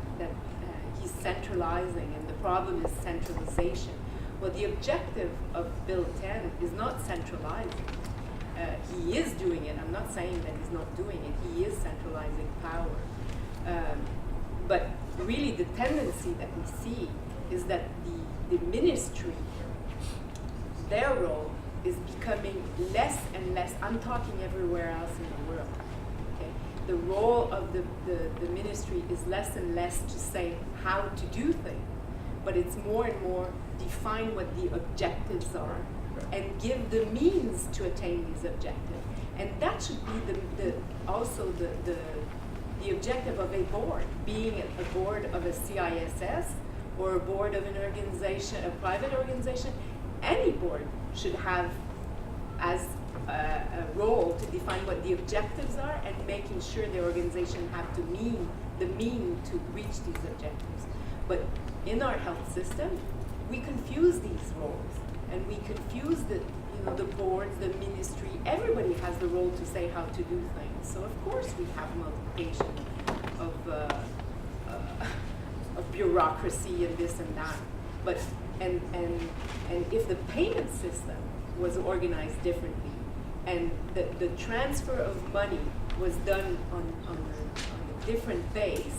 he's centralizing, and the problem is centralization. Well, the objective of Bill 10 is not centralizing. He is doing it. I'm not saying that he's not doing it. He is centralizing power. But really the tendency that we see is that the ministry, their role is becoming less and less. I'm talking everywhere else in the world. Okay? The role of the ministry is less and less to say how to do things, but it's more and more define what the objectives are and give the means to attain these objectives. And that should be also the objective of a board, being a board of a CISS or a board of an organization, a private organization. Any board should have as a role to define what the objectives are and making sure the organization have the mean to reach these objectives. But in our health system, we confuse these roles, and we confuse the boards, the ministry. Everybody has the role to say how to do things. So of course we have multiplication of bureaucracy and this and that. But and if the payment system was organized differently, and the transfer of money was done on a different base,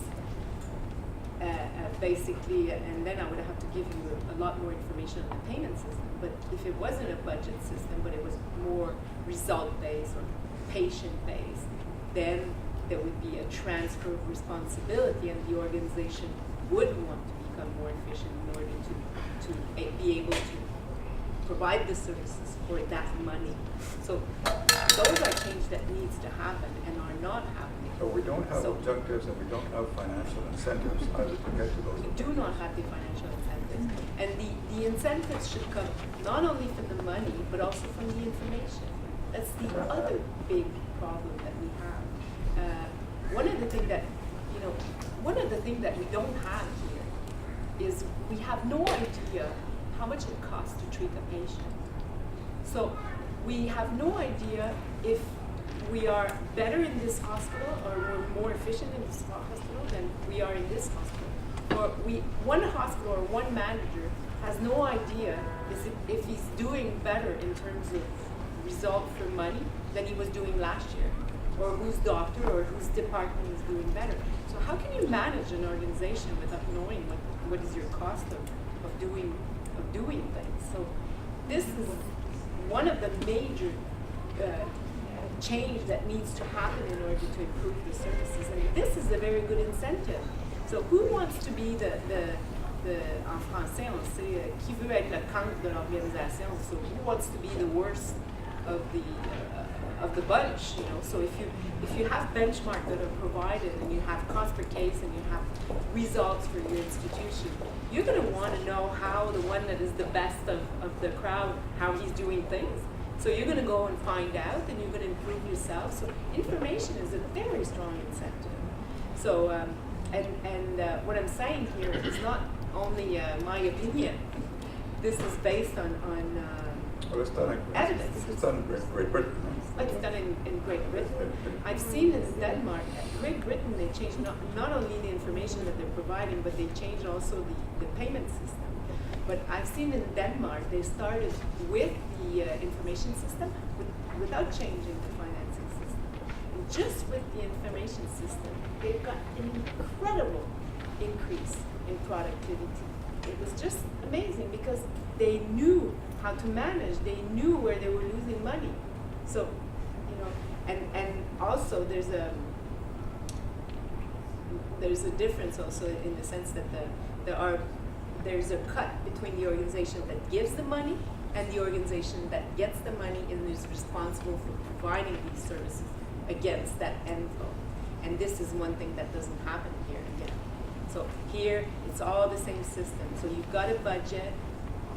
basically, and then I would have to give you a lot more information on the payment system. But if it wasn't a budget system, but it was more result-based or patient-based, then there would be a transfer of responsibility, and the organization would want to become more efficient in order to be able to provide the services for that money. So those are changes that needs to happen and are not happening. So we don't have objectives, and we don't have financial incentives either to get to those We objectives. do not have the financial incentives. And the incentives should come not only from the money, but also from the information. That's the other big problem that we have. One of the things that we don't have here is we have no idea how much it costs to treat a patient. So we have no idea if we are better in this hospital or we're more efficient in this hospital than we are in this hospital. Or one hospital or one manager has no idea if he's doing better in terms of result for money than he was doing last year, or whose doctor or whose department is doing better. So how can you manage an organization without knowing what is your cost of doing things? So this is one of the major change that needs to happen in order to improve the services. And this is a very good incentive. So who wants to be en français, on sait, qui veut être le cancre de l'organisation? So who wants to be the worst of the bunch, you know? So if you have benchmarks that are provided and you have cost per case and you have results for your institution, you're going to want to know how the one that is the best of the crowd, how he's doing things. So you're going to go and find out, and you're going to improve yourself. So information is a very strong incentive. So what I'm saying here is not only my opinion. This is based on Well, it's done evidence. It's done in Great Britain. It's done in Great Britain. I've seen in Denmark, Great Britain, they changed not only the information that they're providing, but they changed also the payment system. But I've seen in Denmark, they started with the information system without changing the financing system. And just with the information system, they've got an incredible increase in productivity. It was just amazing because they knew how to manage. They knew where they were losing money. So, you know, and also there's a difference also in the sense that there's a cut between the organization that gives the money and the organization that gets the money and is responsible for providing these services against that end goal. And this is one thing that doesn't happen here again. So here, it's all the same system. So you've got a budget,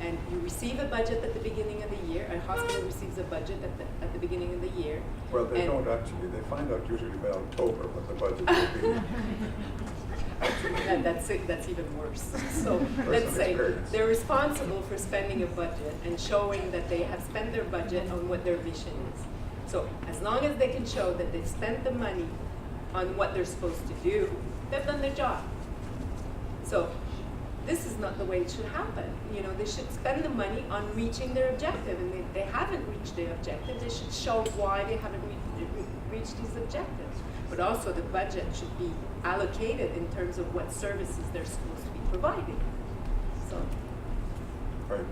and you receive a budget at the beginning of the year. A hospital receives a budget at the beginning of the year. Well, they don't actually. They find out usually by October what the budget will be. That's even worse. So let's say they're responsible for spending a budget and showing that they have spent their budget on what their vision is. So as long as they can show that they've spent the money on what they're supposed to do, they've done their job. So this is not the way it should happen. You know, they should spend the money on reaching their objective, and if they haven't reached their objective, they should show why they haven't reached these objectives. But also the budget should be allocated in terms of what services they're supposed to be providing. So. Right.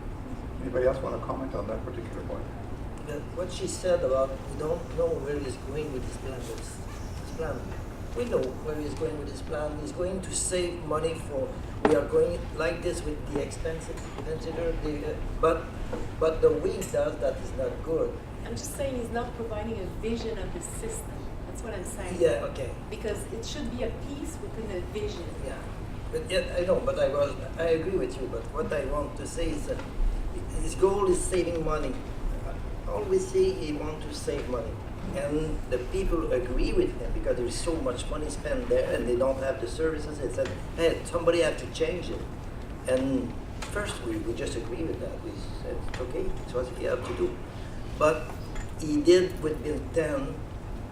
Anybody else want to comment on that particular point? What she said about we don't know where he's going with his plan. We know where he's going with his plan. He's going to save money for. We are going like this with the expenses. Consider the but the way he does that is not good. I'm just saying he's not providing a vision of the system. That's what I'm saying. Yeah. Okay. Because it should be a piece within a vision. Yeah. But yeah, I know. But I agree with you. But what I want to say is that his goal is saving money. I always say he wants to save money. And the people agree with him because there is so much money spent there and they don't have the services. They said, hey, somebody has to change it. And first we just agree with that. We said, okay, it's what he have to do. But he did with Bill 10,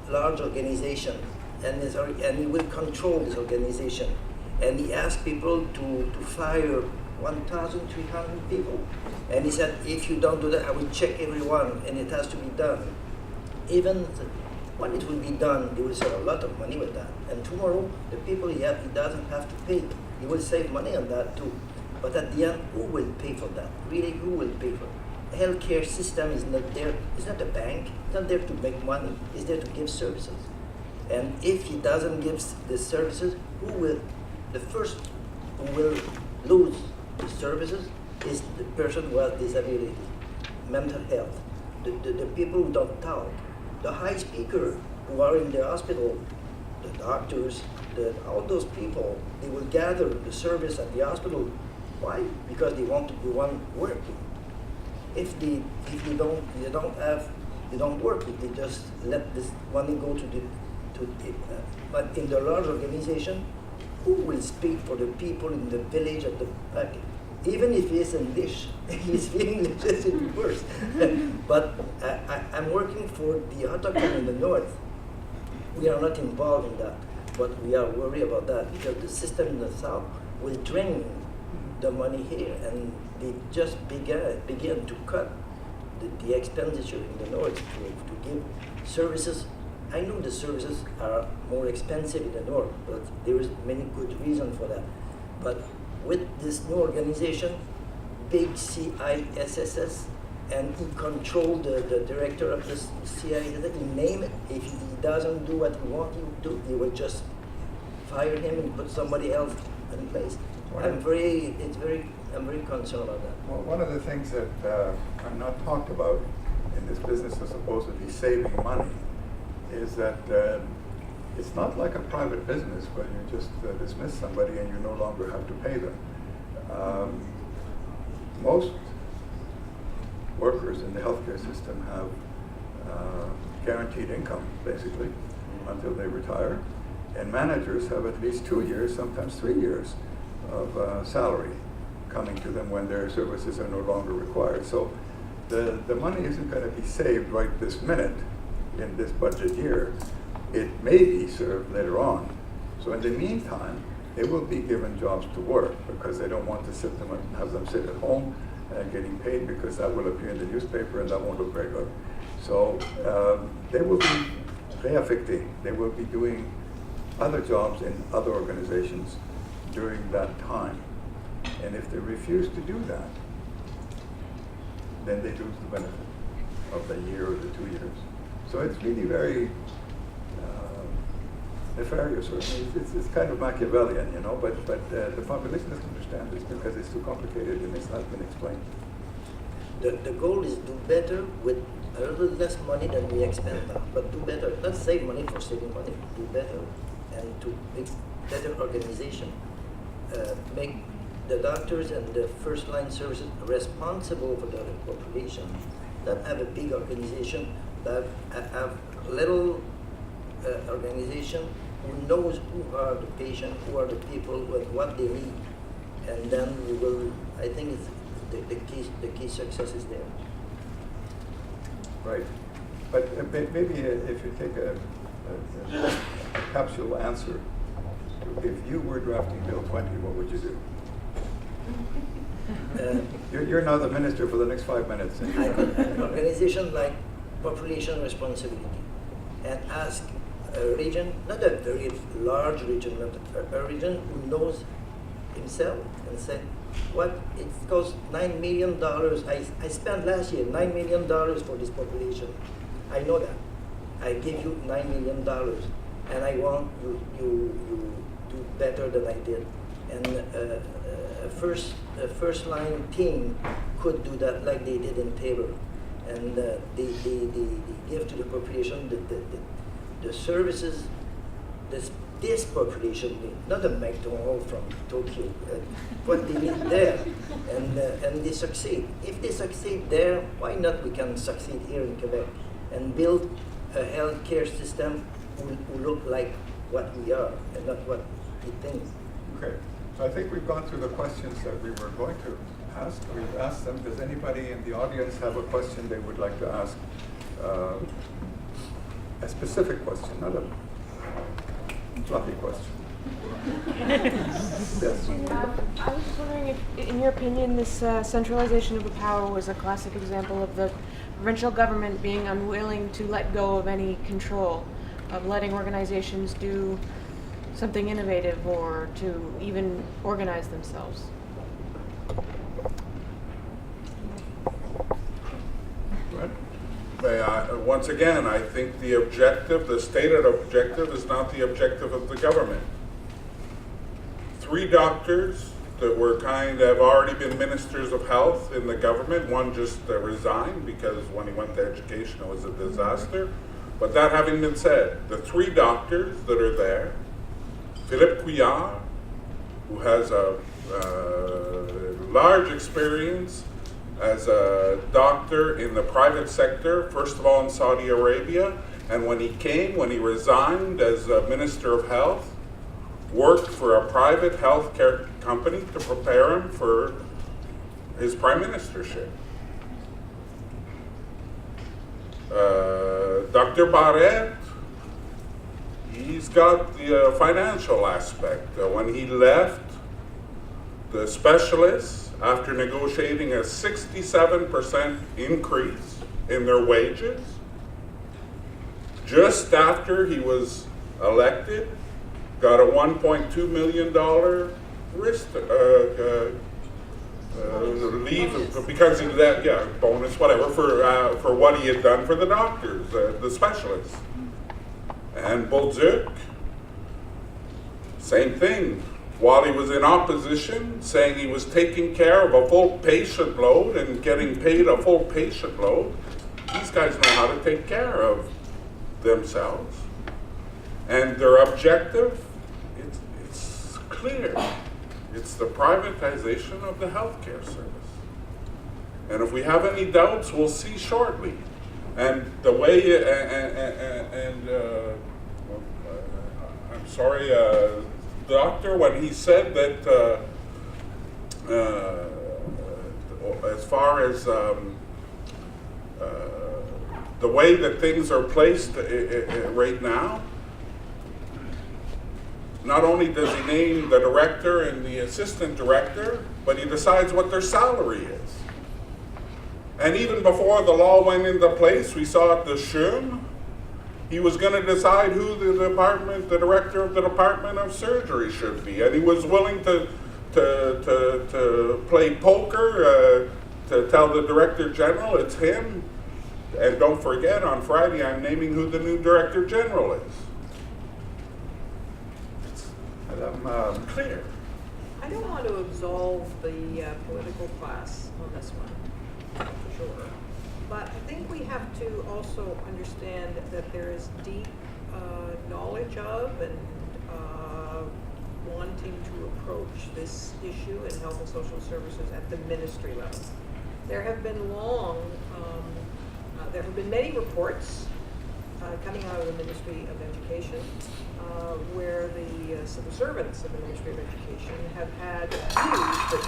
large organization, and he will control this organization. And he asked people to fire 1,300 people. And he said, if you don't do that, I will check everyone, and it has to be done. Even when it will be done, they will save a lot of money with that. And tomorrow, the people he doesn't have to pay. He will save money on that too. But at the end, who will pay for that? Really, who will pay for it? The healthcare system is not there. It's not a bank. It's not there to make money. It's there to give services. And if he doesn't give the services, the first who will lose the services is the person who has disability, mental health, the people who don't talk. The high speaker who are in the hospital, the doctors, all those people, they will gather the service at the hospital. Why? Because they want to be one working. If you don't work, if they just let this money go but in the large organization, who will speak for the people in the village at the back? Even if he is English, he's speaking English, it's even worse. But I'm working for the autochthon in the north. We are not involved in that, but we are worried about that because the system in the south will drain the money here, and they just began to cut the expenditure in the north to give services. I know the services are more expensive in the north, but there is many good reasons for that. But with this new organization, big CISSS, and he controlled the director of the CIA. He name it. If he doesn't do what he wants him to do, he would just fire him and put somebody else in place. I'm very concerned about that. Well, one of the things that are not talked about in this business of supposedly saving money is that it's not like a private business where you just dismiss somebody and you no longer have to pay them. Most workers in the healthcare system have guaranteed income, basically, until they retire. And managers have at least 2 years, sometimes 3 years, of salary coming to them when their services are no longer required. So the money isn't going to be saved right this minute in this budget year. It may be served later on. So in the meantime, they will be given jobs to work because they don't want to have them sit at home getting paid, because that will appear in the newspaper and that won't look very good. So they will be réaffectés. They will be doing other jobs in other organizations during that time. And if they refuse to do that, then they lose the benefit of the year or the 2 years. So it's really very nefarious, or it's kind of Machiavellian, you know, but the population doesn't understand this because it's too complicated and it's not been explained. The goal is do better with a little less money than we expend now, but do better. Not save money for saving money, do better, and to make better organization. Make the doctors and the first line services responsible for the population. Not have a big organization, but have little organization who knows who are the patient, who are the people, and what they need. And then we will, I think it's the key success is there. Right. But maybe if you take a capsule answer, if you were drafting Bill 20, what would you do? You're now the minister for the next 5 minutes. An organization like population responsibility, and ask a region, not a very large region, but a region who knows himself, and say, what it costs $9 million. I spent last year $9 million for this population. I know that. I give you $9 million, and I want you do better than I did. And a first line team could do that like they did in Tabor, and they give to the population the services this population need, not a McDonald's from Tokyo, what they need there, and they succeed. If they succeed there, why not we can succeed here in Quebec and build a healthcare system who look like what we are and not what we think. Okay, so I think we've gone through the questions that we were going to ask. We've asked them. Does anybody in the audience have a question they would like to ask? A specific question, not a fluffy question. Yes. I was just wondering if, in your opinion, this centralization of the power was a classic example of the provincial government being unwilling to let go of any control, of letting organizations do something innovative or to even organize themselves. Once again, I think the objective, the stated objective, is not the objective of the government. 3 doctors that were have already been ministers of health in the government. One just resigned because when he went to education it was a disaster. But that having been said, the 3 doctors that are there, Philippe Couillard, who has a large experience as a doctor in the private sector, first of all in Saudi Arabia, and when he resigned as a Minister of Health, worked for a private healthcare company to prepare him for his prime ministership. Dr. Barrett, he's got the financial aspect. When he left the specialists, after negotiating a 67% increase in their wages, just after he was elected, got a $1.2 million leave because he let, yeah, bonus, whatever, for what he had done for the doctors, the specialists. And Bolduc, same thing. While he was in opposition, saying he was taking care of a full patient load and getting paid a full patient load, these guys know how to take care of themselves. And their objective, it's clear. It's the privatization of the healthcare service. And if we have any doubts, we'll see shortly. And the way, I'm sorry, doctor, when he said that as far as the way that things are placed right now, not only does he name the director and the assistant director, but he decides what their salary is. And even before the law went into place, we saw at the CHUM, he was going to decide who the director of the Department of Surgery should be. And he was willing to play poker, to tell the Director General it's him. And don't forget, on Friday, I'm naming who the new Director General is. I'm clear. I don't want to absolve the political class on this one, for sure. But I think we have to also understand that there is deep knowledge of and wanting to approach this issue in health and social services at the ministry level. There have been there have been many reports coming out of the Ministry of Education where the civil servants of the Ministry of Education have had views that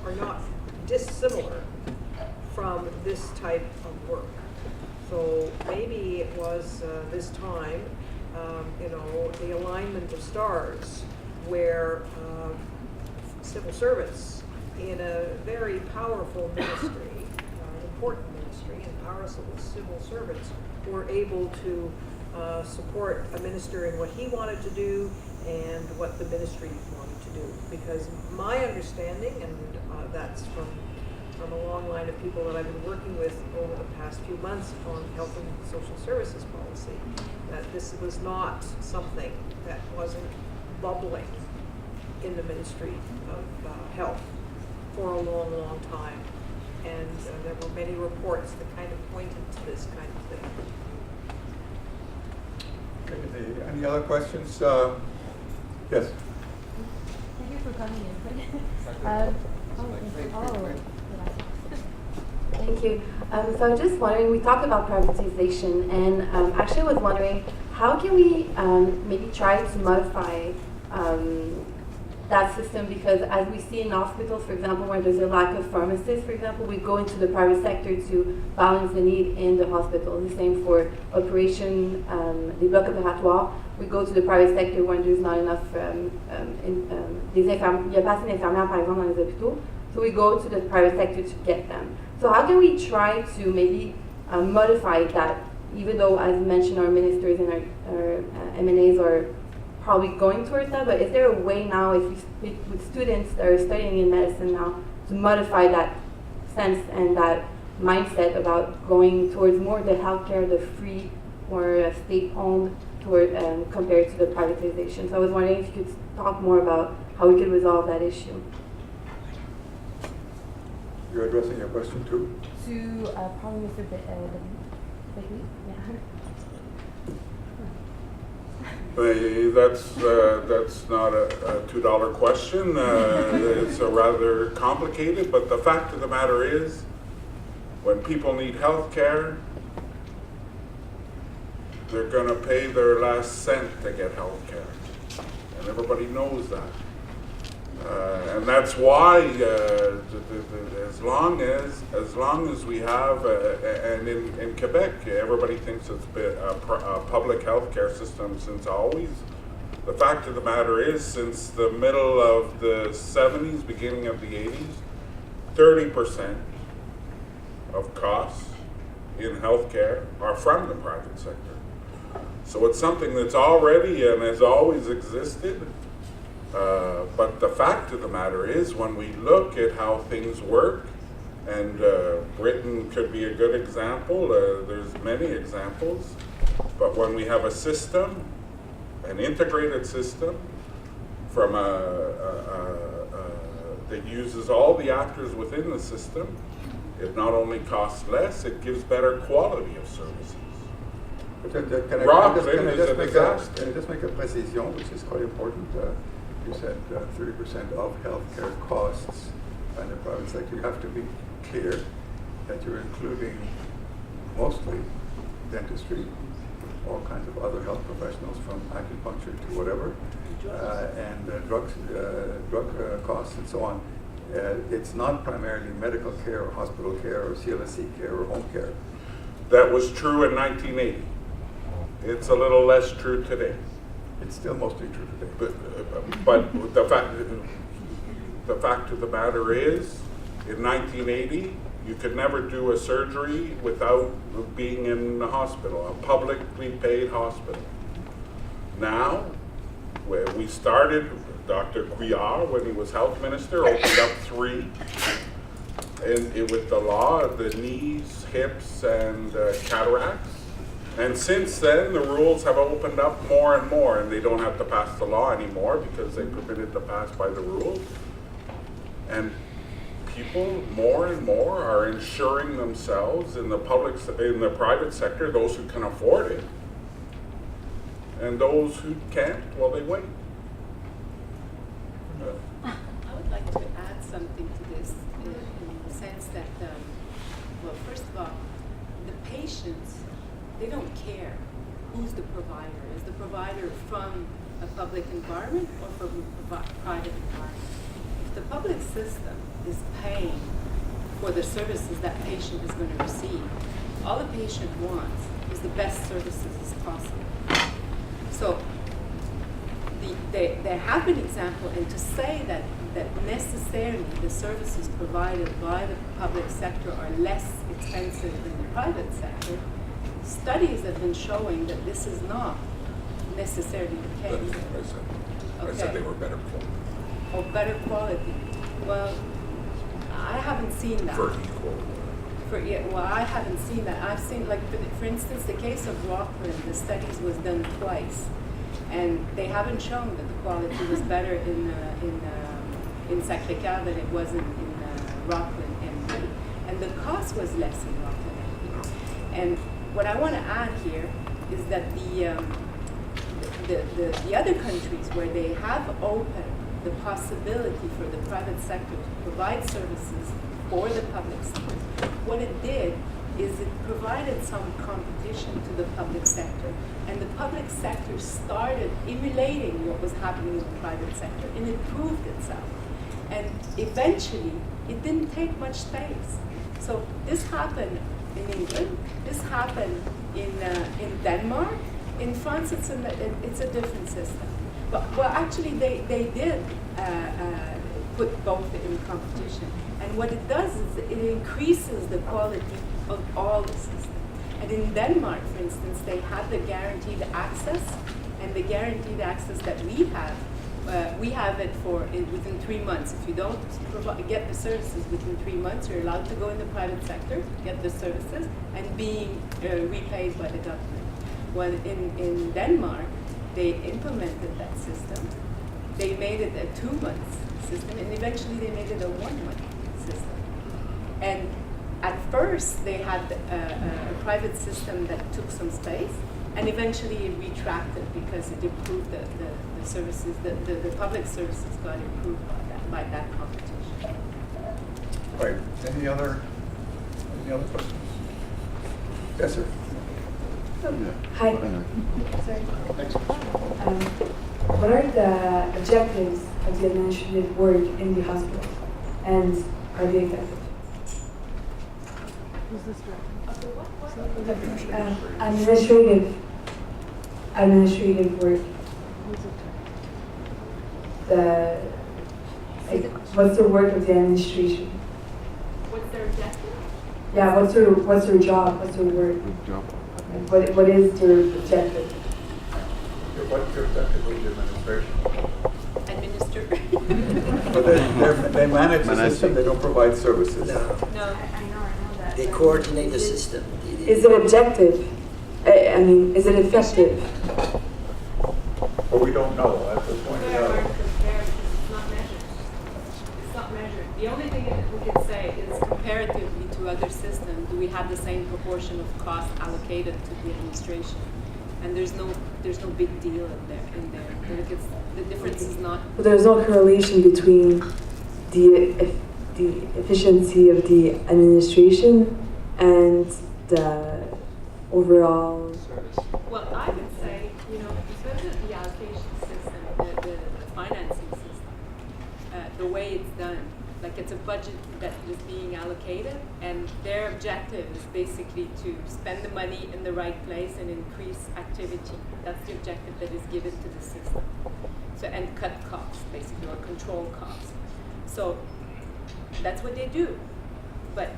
are not dissimilar from this type of work. So maybe it was this time, the alignment of stars, where civil servants in a very powerful ministry, important ministry, and powerful civil servants were able to support a minister in what he wanted to do and what the ministry wanted to do. Because my understanding, and that's from a long line of people that I've been working with over the past few months on health and social services policy, that this was not something that wasn't bubbling in the Ministry of Health for a long, long time. And there were many reports that kind of pointed to this kind of thing. Okay, any other questions? Yes. Thank you for coming in. Thank you. So I'm just wondering, we talked about privatization, and actually I was wondering, how can we maybe try to modify that system? Because as we see in hospitals, for example, where there's a lack of pharmacists, for example, we go into the private sector to balance the need in the hospital. The same for operation, the bloc opératoire. We go to the private sector when there's not enough, il y a pas assez d'infirmières, par exemple, dans les hôpitaux. So we go to the private sector to get them. So how can we try to maybe modify that, even though, as mentioned, our ministers and our M&As are probably going towards that, but is there a way now, if we speak with students that are studying in medicine now, to modify that sense and that mindset about going towards more the healthcare, the free or state-owned, compared to the privatization? So I was wondering if you could talk more about how we could resolve that issue. You're addressing your question too? To probably Mr. That's not a $2 question. It's a rather complicated, but the fact of the matter is, when people need health care, they're going to pay their last cent to get health care. And everybody knows that. And that's why, as long as we have, and in Quebec, everybody thinks it's been a public health care system since always. The fact of the matter is, since the middle of the 70s, beginning of the 80s, 30% of costs in healthcare are from the private sector. So it's something that's already and has always existed. But the fact of the matter is, when we look at how things work, and Britain could be a good example, there's many examples, but when we have a system, an integrated system, from that uses all the actors within the system, it not only costs less, it gives better quality of services. Can I just make a precision, which is quite important? You said 30% of healthcare costs in the private sector. You have to be clear that you're including mostly dentistry, all kinds of other health professionals, from acupuncture to whatever, and drug costs and so on. It's not primarily medical care or hospital care or CLSC care or home care. That was true in 1980. It's a little less true today. It's still mostly true today. But the fact of the matter is, in 1980, you could never do a surgery without being in the hospital, a publicly paid hospital. Now, where we started, Dr. Couillard, when he was health minister, opened up 3. And with the law, the knees, hips, and cataracts. And since then, the rules have opened up more and more, and they don't have to pass the law anymore because they permitted to pass by the rules. And people more and more are insuring themselves in the private sector, those who can afford it. And those who can't, well, they wait. I would like to add something to this in the sense that, well, first of all, the patients, they don't care who's the provider. Is the provider from a public environment or from a private environment? If the public system is paying for the services that patient is going to receive, all the patient wants is the best services as possible. So there have been examples, and to say that necessarily the services provided by the public sector are less expensive than the private sector, studies have been showing that this is not necessarily the case. I said they were better quality. Or better quality. Well, I haven't seen that. For equal. Well, I haven't seen that. I've seen, like, for instance, the case of Rockland, the studies was done twice, and they haven't shown that the quality was better in Sacré-Cœur than it was in Rockland MP, and the cost was less in Rockland MP. And what I want to add here is that the other countries where they have opened the possibility for the private sector to provide services for the public sector, what it did is it provided some competition to the public sector, and the public sector started emulating what was happening in the private sector, and it proved itself. And eventually, it didn't take much space. So this happened in England, this happened in Denmark. In France, it's a different system. But, well, actually, they did put both in competition. And what it does is it increases the quality of all the systems. And in Denmark, for instance, they had the guaranteed access, and the guaranteed access that we have it within 3 months. If you don't get the services within 3 months, you're allowed to go in the private sector, get the services, and being repaid by the government. Well, in Denmark, they implemented that system. They made it a 2-month system, and eventually they made it a 1-month system. And at first, they had a private system that took some space, and eventually it retracted because it improved the services, the public services got improved by that competition. Right. Any other questions? Yes, sir. Hi. Sorry. What are the objectives of the administrative work in the hospital, and are they effective? Administrative work. What's the work of the administration? What's their objective? Yeah, what's their job? What's their work? What is their objective? What's your objective with the administration? But they manage the system, they don't provide services. No. They coordinate the system. Is it objective? I mean, is it effective? But we don't know, as was pointed out. It's not measured. It's not measured. The only thing that we can say is comparatively to other systems, do we have the same proportion of cost allocated to the administration? And there's no big deal in there. Like the difference is not. But there's no correlation between the efficiency of the administration and the overall. Well, I would say, because of the allocation system, the financing system, the way it's done, like it's a budget that is being allocated, and their objective is basically to spend the money in the right place and increase activity. That's the objective that is given to the system. So, and cut costs, basically, or control costs. So that's what they do. But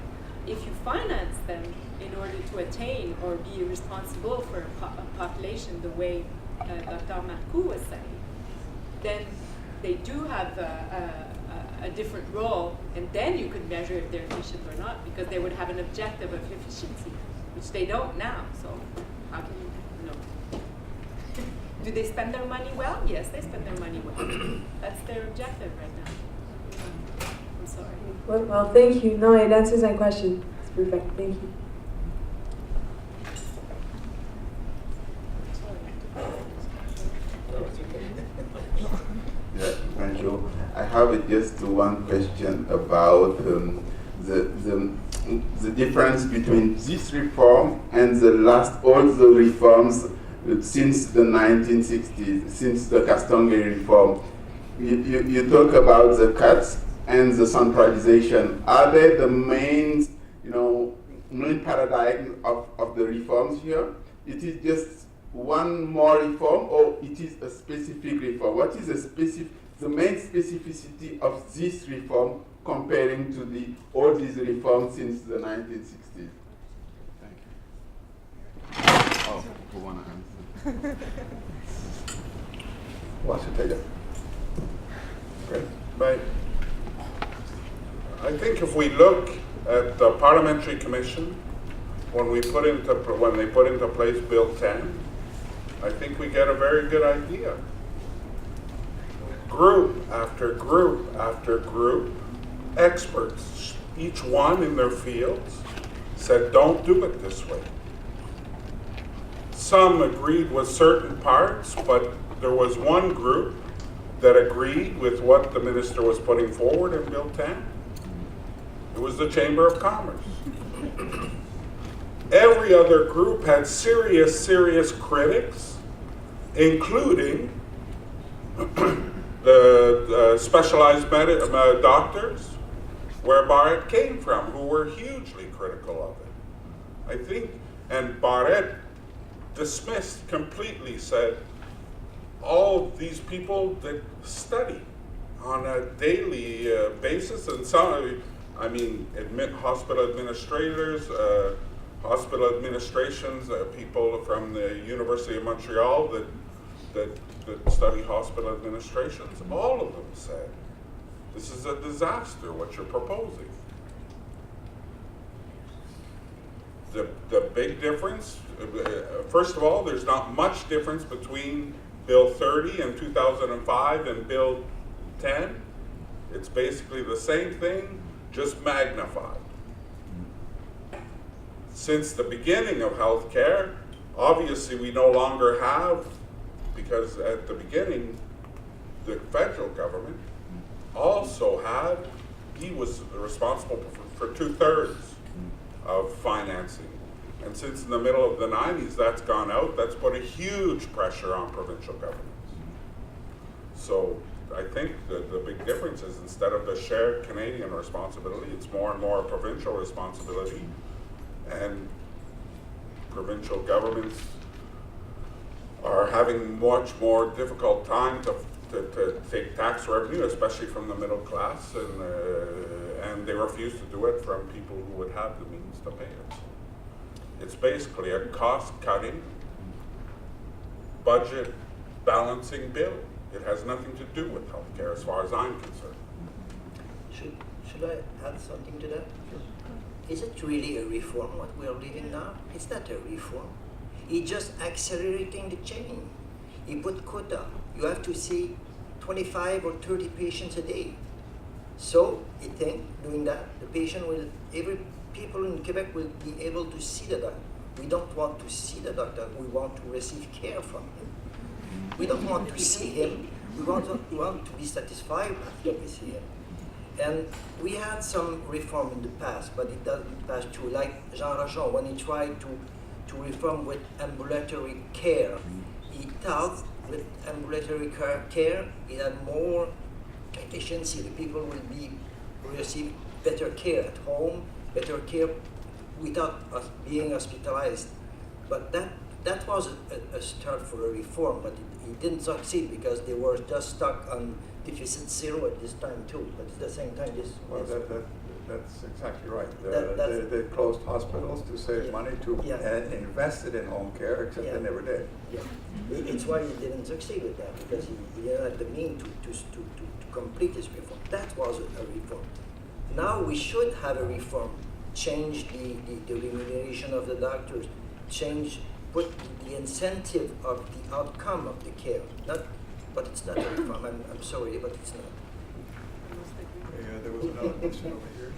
if you finance them in order to attain or be responsible for a population the way Dr. Marcoux was saying, then they do have a different role, and then you could measure if they're efficient or not, because they would have an objective of efficiency, which they don't now. So how can you know? Do they spend their money well? Yes, they spend their money well. That's their objective right now. I'm sorry. Well, thank you. No, it answers my question. It's perfect. Thank you. Yeah, bonjour. I have just one question about the difference between this reform and all the reforms since the 1960s, since the Castonguay reform. You talk about the cuts and the centralization. Are they the main paradigm of the reforms here? It is just one more reform, or it is a specific reform? What is the main specificity of this reform comparing to all these reforms since the 1960s? Thank you. Oh, who want to answer? What's it take it? Great. But I think if we look at the Parliamentary Commission, when they put into place Bill 10, I think we get a very good idea. Group after group after group, experts, each one in their fields, said don't do it this way. Some agreed with certain parts, but there was one group that agreed with what the minister was putting forward in Bill 10. It was the Chamber of Commerce. Every other group had serious critics, including the specialized doctors, where Barrett came from, who were hugely critical of it. I think, and Barrett dismissed completely, said, all these people that study on a daily basis, and some, hospital administrators, hospital administrations, people from the University of Montreal that study hospital administrations, all of them said, this is a disaster, what you're proposing. The big difference, first of all, there's not much difference between Bill 30 in 2005 and Bill 10. It's basically the same thing, just magnified. Since the beginning of healthcare, obviously we no longer have, because at the beginning, the federal government also had, he was responsible for 2/3 of financing. And since in the middle of the 90s that's gone out, that's put a huge pressure on provincial governments. So I think that the big difference is, instead of the shared Canadian responsibility, it's more and more a provincial responsibility. And provincial governments are having much more difficult time to take tax revenue, especially from the middle class, and they refuse to do it from people who would have the means to pay it. It's basically a cost-cutting, budget balancing bill. It has nothing to do with healthcare as far as I'm concerned. Should I add something to that? Is it really a reform what we are living now? It's not a reform. It's just accelerating the chain. He put quota. You have to see 25 or 30 patients a day. So I think doing that, the patient will, people in Quebec will be able to see the doctor. We don't want to see the doctor. We want to receive care from him. We don't want to see him. We want to be satisfied after we see him. And we had some reform in the past, but it doesn't pass through. Like Jean Rochon, when he tried to reform with ambulatory care, he thought with ambulatory care, he had more efficiency. The people will receive better care at home, better care without us being hospitalized. But that was a start for a reform, but it didn't succeed because they were just stuck on deficit zero at this time too. But at the same time, Well, that's exactly right. They closed hospitals to save money, and invested in home care, except they never did. Yeah, it's why he didn't succeed with that, because he didn't have the means to complete this reform. That was a reform. Now we should have a reform. Change the remuneration of the doctors. Put the incentive of the outcome of the care. But it's not a reform. I'm sorry, but it's not. Yeah, there was another question over here.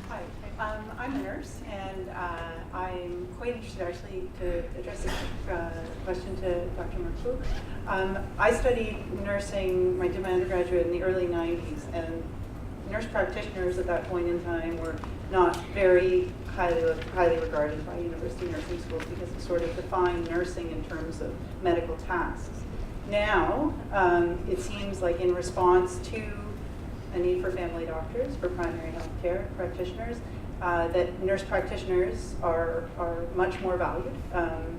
Hi, I'm a nurse, and I'm quite interested actually to address this question to Dr. Marcoux. I studied nursing, I did my undergraduate in the early 90s, and nurse practitioners at that point in time were not very highly regarded by university nursing schools because it sort of defined nursing in terms of medical tasks. Now, it seems like in response to a need for family doctors, for primary health care practitioners, that nurse practitioners are much more valued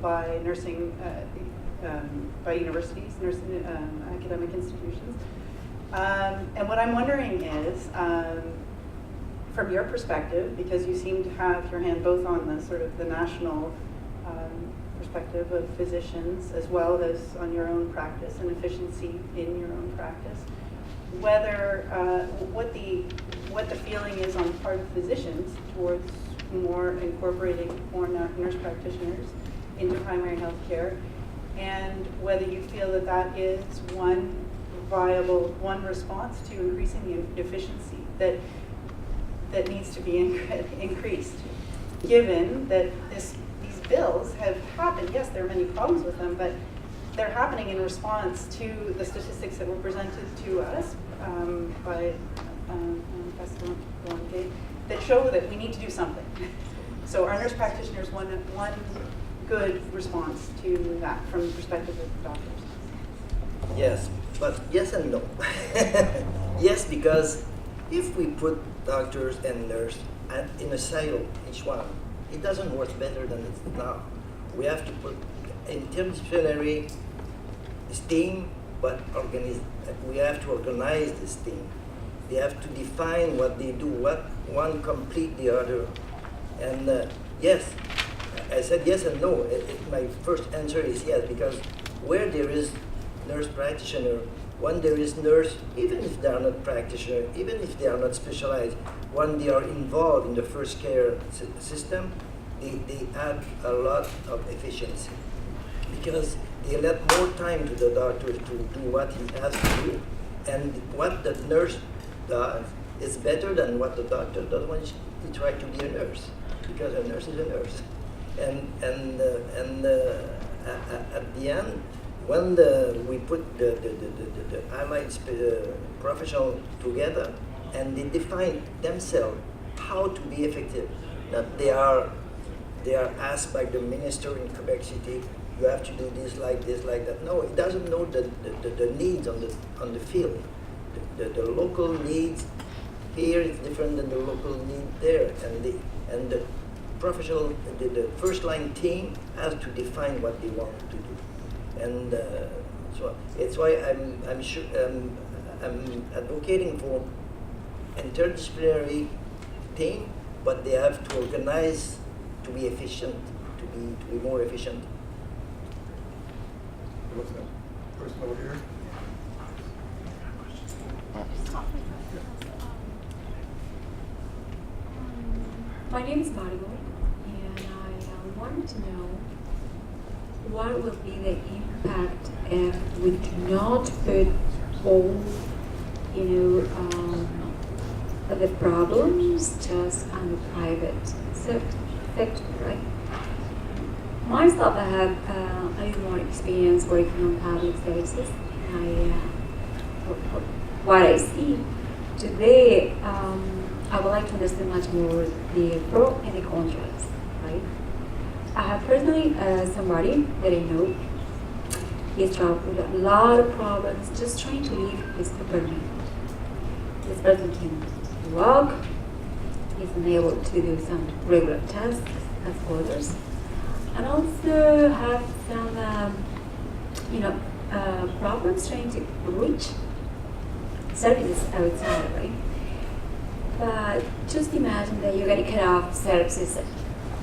by nursing, by universities, nursing academic institutions. And what I'm wondering is, from your perspective, because you seem to have your hand both on the sort of the national perspective of physicians as well as on your own practice and efficiency in your own practice, whether what the feeling is on the part of physicians towards more incorporating more nurse practitioners into primary health care, and whether you feel that that is one response to increasing the efficiency that needs to be increased, given that these bills have happened. Yes, there are many problems with them, but they're happening in response to the statistics that were presented to us by Pastor Blomgate that show that we need to do something. So are nurse practitioners one good response to that from the perspective of doctors? Yes, but yes and no. Yes, because if we put doctors and nurses in a silo, each one, it doesn't work better than it's now. We have to put interdisciplinary team, but we have to organize this team. They have to define what they do, what one complete the other. And yes, I said yes and no. My first answer is yes, because where there is nurse practitioner, when there is nurse, even if they are not practitioner, even if they are not specialized, when they are involved in the first care system, they add a lot of efficiency, because they let more time to the doctor to do what he has to do. And what the nurse does is better than what the doctor does when he tries to be a nurse, because a nurse is a nurse. And at the end, when we put the allied professional together, and they define themselves how to be effective, that they are asked by the minister in Quebec City, you have to do this, like that. No, it doesn't know the needs on the field. The local needs here is different than the local need there, and the professional, the first line team has to define what they want to do. And so it's why I'm advocating for interdisciplinary team, but they have to organize to be efficient, to be more efficient. What's that? Person over here? My name is Margot, and I wanted to know what will be the impact if we do not put all, the problems just on the private sector, right? Myself, I have a little more experience working on public services. What I see today, I would like to understand much more the pro and the contras, right? I have personally somebody that I know. He's struggled with a lot of problems just trying to leave his apartment. This person can walk. He's unable to do some regular tasks as others, and also have some, problems trying to reach services outside, right? But just imagine that you're going to cut off services,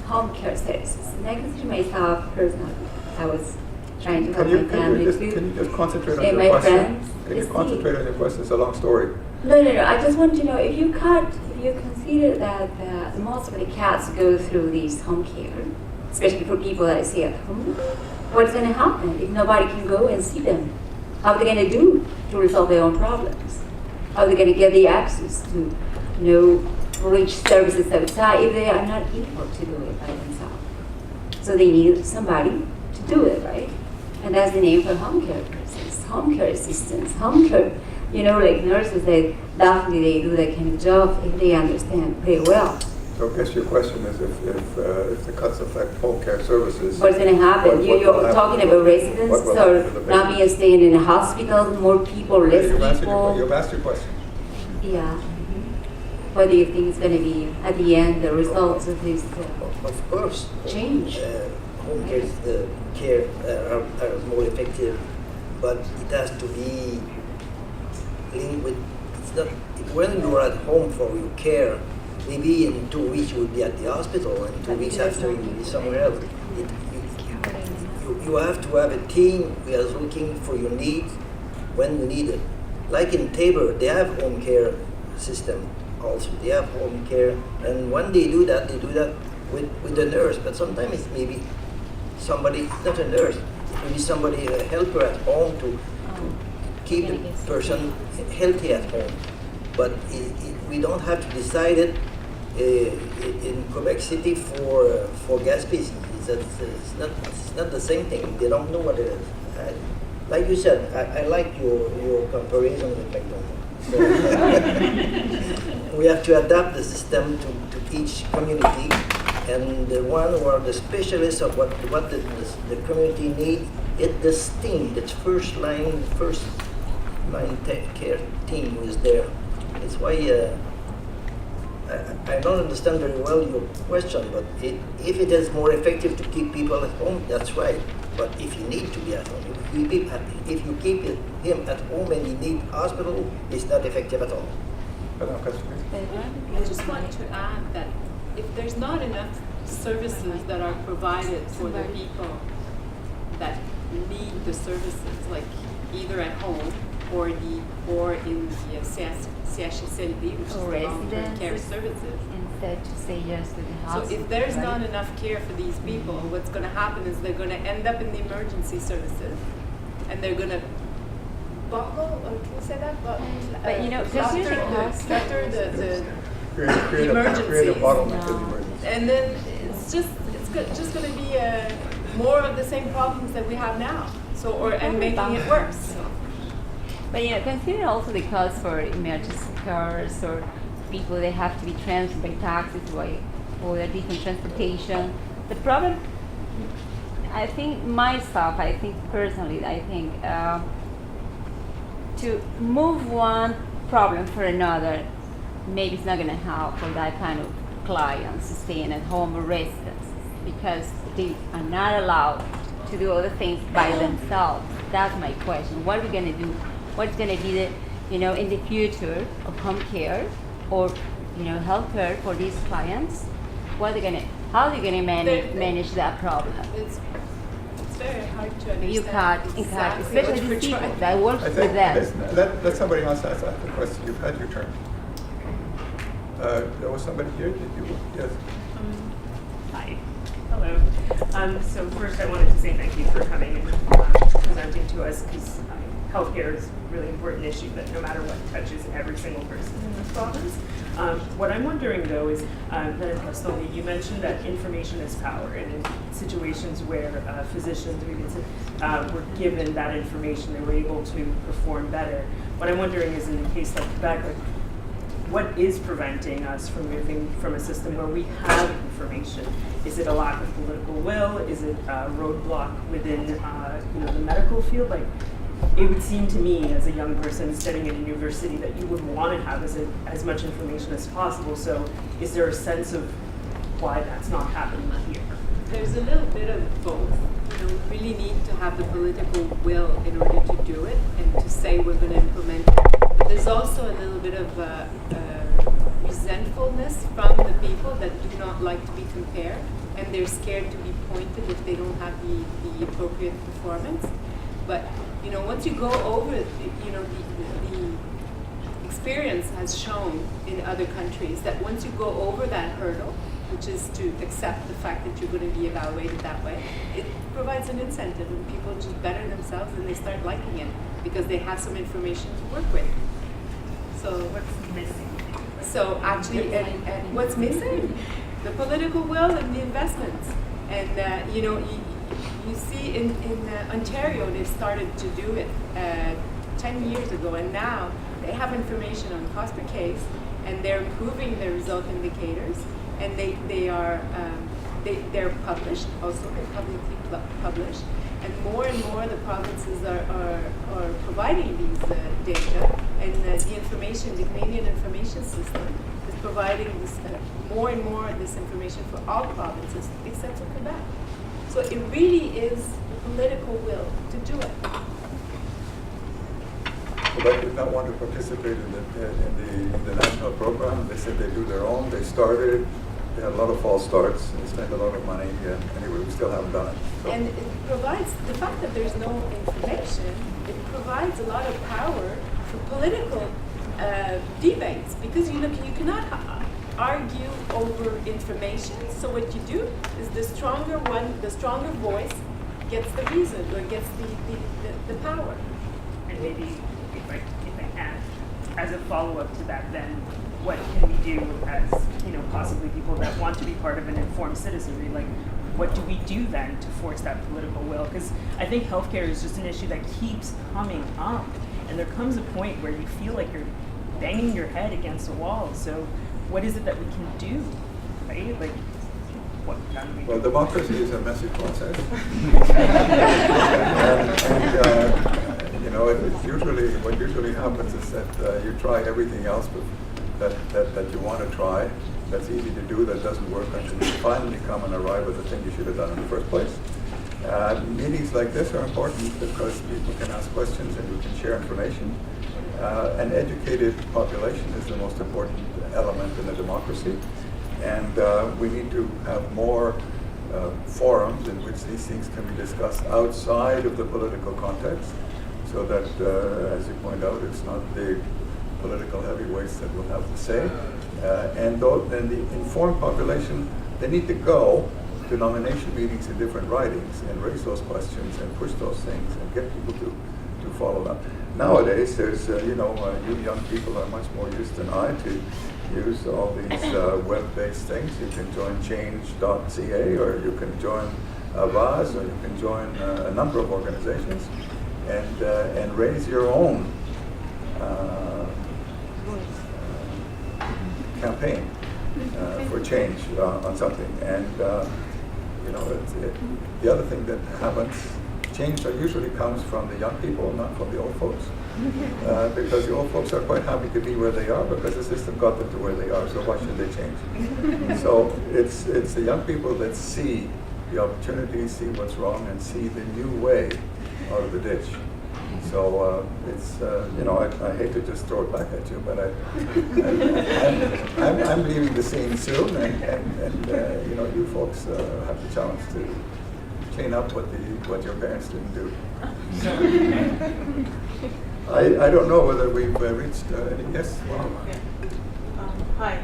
home care services. And I consider myself personally, I was trying to help my family Can you just concentrate on and your my question? friends. Can you concentrate on your question? It's a long story. No. I just want to know if you consider that most of the cats go through these home care, especially for people that I see at home, what's going to happen if nobody can go and see them? How are they going to do to resolve their own problems? How are they going to get the access to, reach services outside if they are not able to do it by themselves? So they need somebody to do it, right? And that's the name for home care persons, home care assistants, home care, like nurses, definitely they do that kind of job if they understand pretty well. So I guess your question is if the cuts affect home care services. What's going to happen? You're talking about residents or not being staying in a hospital, more people, less people. You've asked your question. Yeah. What do you think is going to be at the end the results of this Of course, change? Home care are more effective, but it has to be linked with. It's not when you are at home for your care. Maybe in 2 weeks you will be at the hospital, and 2 weeks after you will be somewhere else. You have to have a team who is looking for your needs when you need it. Like in Tabor, they have home care system also. They have home care, and when they do that with the nurse. But sometimes it's maybe somebody, not a nurse, maybe somebody, a helper at home to keep the person healthy at home. But we don't have to decide it in Quebec City for gas species. It's not the same thing. They don't know what it is. Like you said, I like your comparison with McDonald's. So, we have to adapt the system to each community, and the one who are the specialists of what the community needs, it's this team, that first line care team who is there. It's why I don't understand very well your question, but if it is more effective to keep people at home, that's right. But if you need to be at home, if you keep him at home and he needs hospital, it's not effective at all. I just want to add that if there's not enough services that are provided for the people that need the services, like either at home or in the CHSLD, which is the long-term care services. Instead to say yes to the hospital. So if there's not enough care for these people, what's going to happen is they're going to end up in the emergency services, and they're going to buckle, or can you say that? But cluster the create a bottleneck to the emergency. And then it's just going to be more of the same problems that we have now. And making it worse. So. But consider also the cost for emergency cars or people that have to be transferred by taxis or a different transportation. The problem, I think personally, to move one problem for another, maybe it's not going to help for that kind of clients staying at home or residents, because they are not allowed to do other things by themselves. That's my question. What are we going to do? What's going to be the, in the future of home care or, health care for these clients? How are they going to manage that problem? It's very hard to understand. You can't, exactly especially what we're these people trying. that work I with think, them. let somebody else ask the question. You've had your turn. There was somebody here, did you? Yes. Hi. Hello. So first I wanted to say thank you for coming and presenting to us, because healthcare is a really important issue that no matter what touches every single person in this province. What I'm wondering though is, Gaston, you mentioned that information is power, and in situations where physicians were given that information, they were able to perform better. What I'm wondering is, in a case like Quebec, what is preventing us from moving from a system where we have information? Is it a lack of political will? Is it a roadblock within the medical field? Like, it would seem to me, as a young person studying at a university, that you would want to have as much information as possible. So is there a sense of why that's not happening here? There's a little bit of both. We really need to have the political will in order to do it and to say we're going to implement it. But there's also a little bit of resentfulness from the people that do not like to be compared, and they're scared to be pointed if they don't have the appropriate performance. But once you go over, the experience has shown in other countries that once you go over that hurdle, which is to accept the fact that you're going to be evaluated that way, it provides an incentive, and people just better themselves and they start liking it because they have some information to work with. So what's missing? So actually, and what's missing? The political will and the investments. And you see in Ontario, they've started to do it 10 years ago, and now they have information on cost per case, and they're improving their result indicators, and they're published also. They're publicly published, and more the provinces are providing these data, and the information, the Canadian information system is providing this more and more this information for all provinces except for Quebec. So it really is political will to do it. Quebec did not want to participate in the national program. They said they do their own. They started. They had a lot of false starts. They spent a lot of money. And anyway, we still haven't done it. So. And it provides, the fact that there's no information, it provides a lot of power for political debates, because you cannot argue over information. So what you do is the stronger voice gets the reason, or gets the power. And maybe, if I can, as a follow-up to that, then what can we do as possibly people that want to be part of an informed citizenry? Like, what do we do then to force that political will? Because I think healthcare is just an issue that keeps coming up, and there comes a point where you feel like you're banging your head against a wall. So what is it that we can do, right? Like, what can we do? Well, democracy is a messy process. What usually happens is that you try everything else that you want to try. That's easy to do, that doesn't work until you finally come and arrive at the thing you should have done in the first place. Meetings like this are important because people can ask questions and we can share information. An educated population is the most important element in a democracy. And we need to have more forums in which these things can be discussed outside of the political context, so that, as you point out, it's not the political heavyweights that will have the say. And the informed population, they need to go to nomination meetings in different ridings and raise those questions and push those things and get people to follow them. Nowadays, there's, you young people are much more used than I to use all these web-based things. You can join change.ca, or you can join Avaz, or you can join a number of organizations and raise your own campaign for change on something. And the other thing that happens, change usually comes from the young people, not from the old folks. Because the old folks are quite happy to be where they are because the system got them to where they are, so why should they change? So it's the young people that see the opportunities, see what's wrong, and see the new way out of the ditch. So I hate to just throw it back at you, but I'm leaving the scene soon, and you folks have the challenge to clean up what your parents didn't do. I don't know whether we've reached any. Yes? Hi.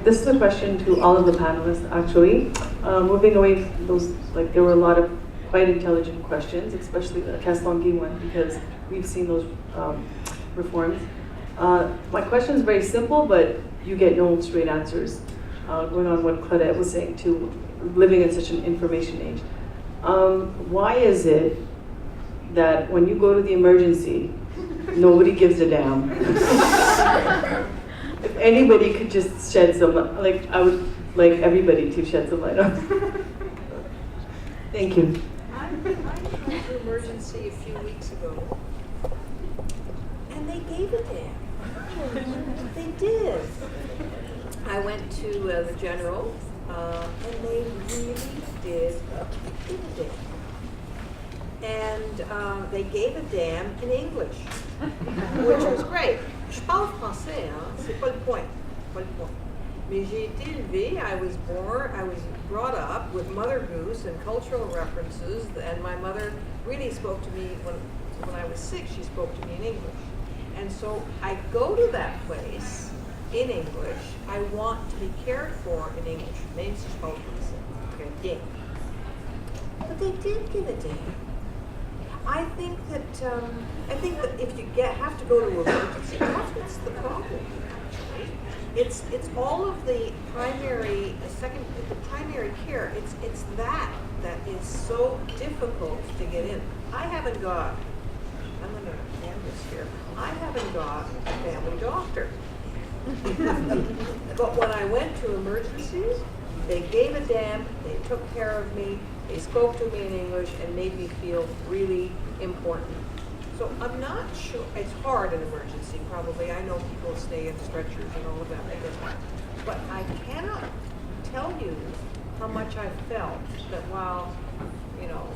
This is a question to all of the panelists, actually. Moving away from those, like there were a lot of quite intelligent questions, especially the Castlongi one, because we've seen those reforms. My question is very simple, but you get no straight answers. Going on what Claudette was saying too, living in such an information age. Why is it that when you go to the emergency, nobody gives a damn? If anybody could just shed some, like I would like everybody to shed some light on. Thank you. I went to emergency a few weeks ago, and they gave a damn. They did. I went to the general, and they really did give a damn. And they gave a damn in English, which was great. Je parle français, hein? C'est pas le point. Pas le point. Mais j'ai été élevée, I was brought up with Mother Goose and cultural references, and my mother really spoke to me when I was 6, she spoke to me in English. And so I go to that place in English, I want to be cared for in English. Même si je parle français. Okay, bien. But they did give a damn. I think that if you have to go to emergency, that's what's the problem. It's all of the primary care. It's that is so difficult to get in. I'm going to end this here. I haven't got a family doctor. But when I went to emergencies, they gave a damn, they took care of me, they spoke to me in English and made me feel really important. So I'm not sure, it's hard in emergency probably. I know people stay in stretchers and all of that. But I cannot tell you how much I felt that while,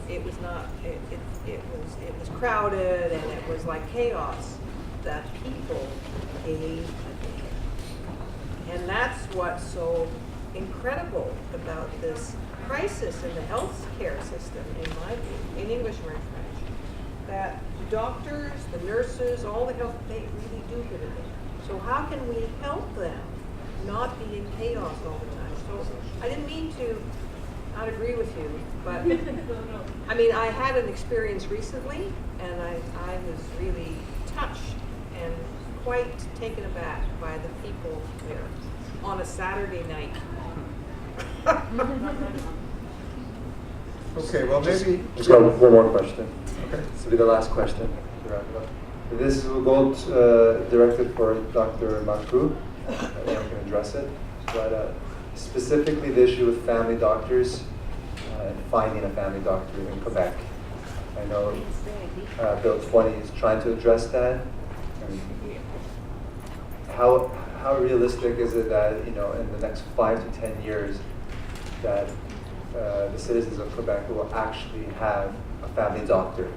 it was not, it was crowded and it was like chaos, that people gave a damn. And that's what's so incredible about this crisis in the health care system, in my view, in English or in French, that doctors, the nurses, all the health, they really do give a damn. So how can we help them not be in chaos all the time? So I didn't mean to not agree with you, but I mean, I had an experience recently, and I was really touched and quite taken aback by the people there on a Saturday night. Okay, well maybe... Just got one more question. Okay. This will be the last question to wrap it up. This will go directed for Dr. Macru. Anyone can address it. But specifically the issue with family doctors and finding a family doctor in Quebec. I know Bill 20 is trying to address that. And how realistic is it that, in the next 5 to 10 years that the citizens of Quebec will actually have a family doctor?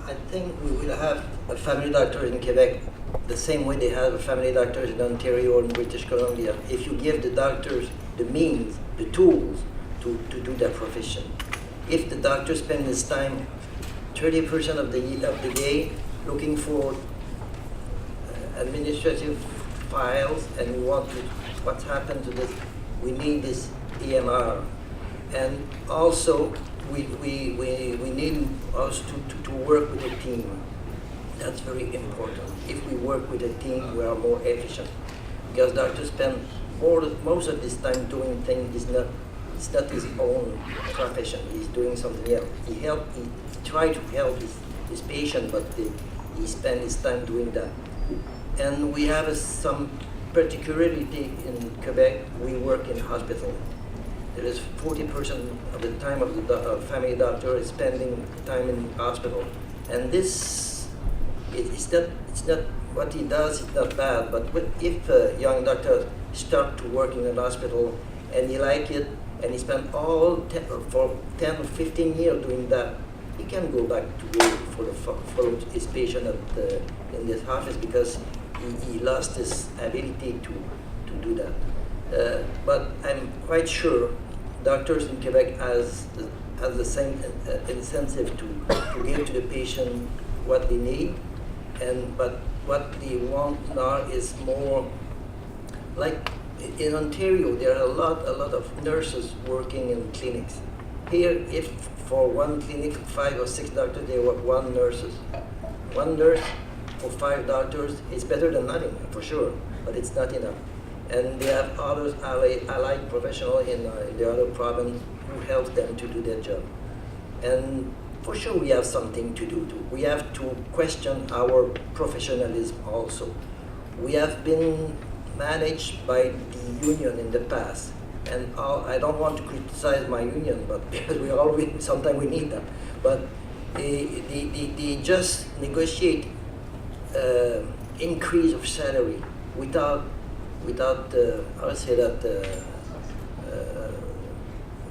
I think we will have a family doctor in Quebec the same way they have a family doctors in Ontario or in British Columbia. If you give the doctors the means, the tools to do their profession. If the doctor spends his time 30% of the day looking for administrative files and we want to, what's happened to this, we need this EMR. And also we need us to work with a team. That's very important. If we work with a team, we are more efficient. Because doctors spend most of this time doing things, it's not his own profession. He's doing something else. He try to help his patient, but he spend his time doing that. And we have some particularity in Quebec. We work in hospital. There is 40% of the time of the family doctor is spending time in hospital, and this it's not what he does is not bad. But if a young doctor start to work in a hospital and he like it and he spend for 10 or 15 years doing that, he can go back to work follow his patient in this office because he lost his ability to do that. But I'm quite sure doctors in Quebec has the same incentive to give to the patient what they need, but what they want now is more like in Ontario. There are a lot of nurses working in clinics. Here, if for one clinic 5 or 6 doctors, there were 1 nurses. 1 nurse for 5 doctors is better than nothing for sure, but it's not enough. And they have others allied professionals in the other province who help them to do their job. And for sure we have something to do too. We have to question our professionalism also. We have been managed by the union in the past. And I don't want to criticize my union, but because sometimes we need them. But they just negotiate increase of salary without I would say that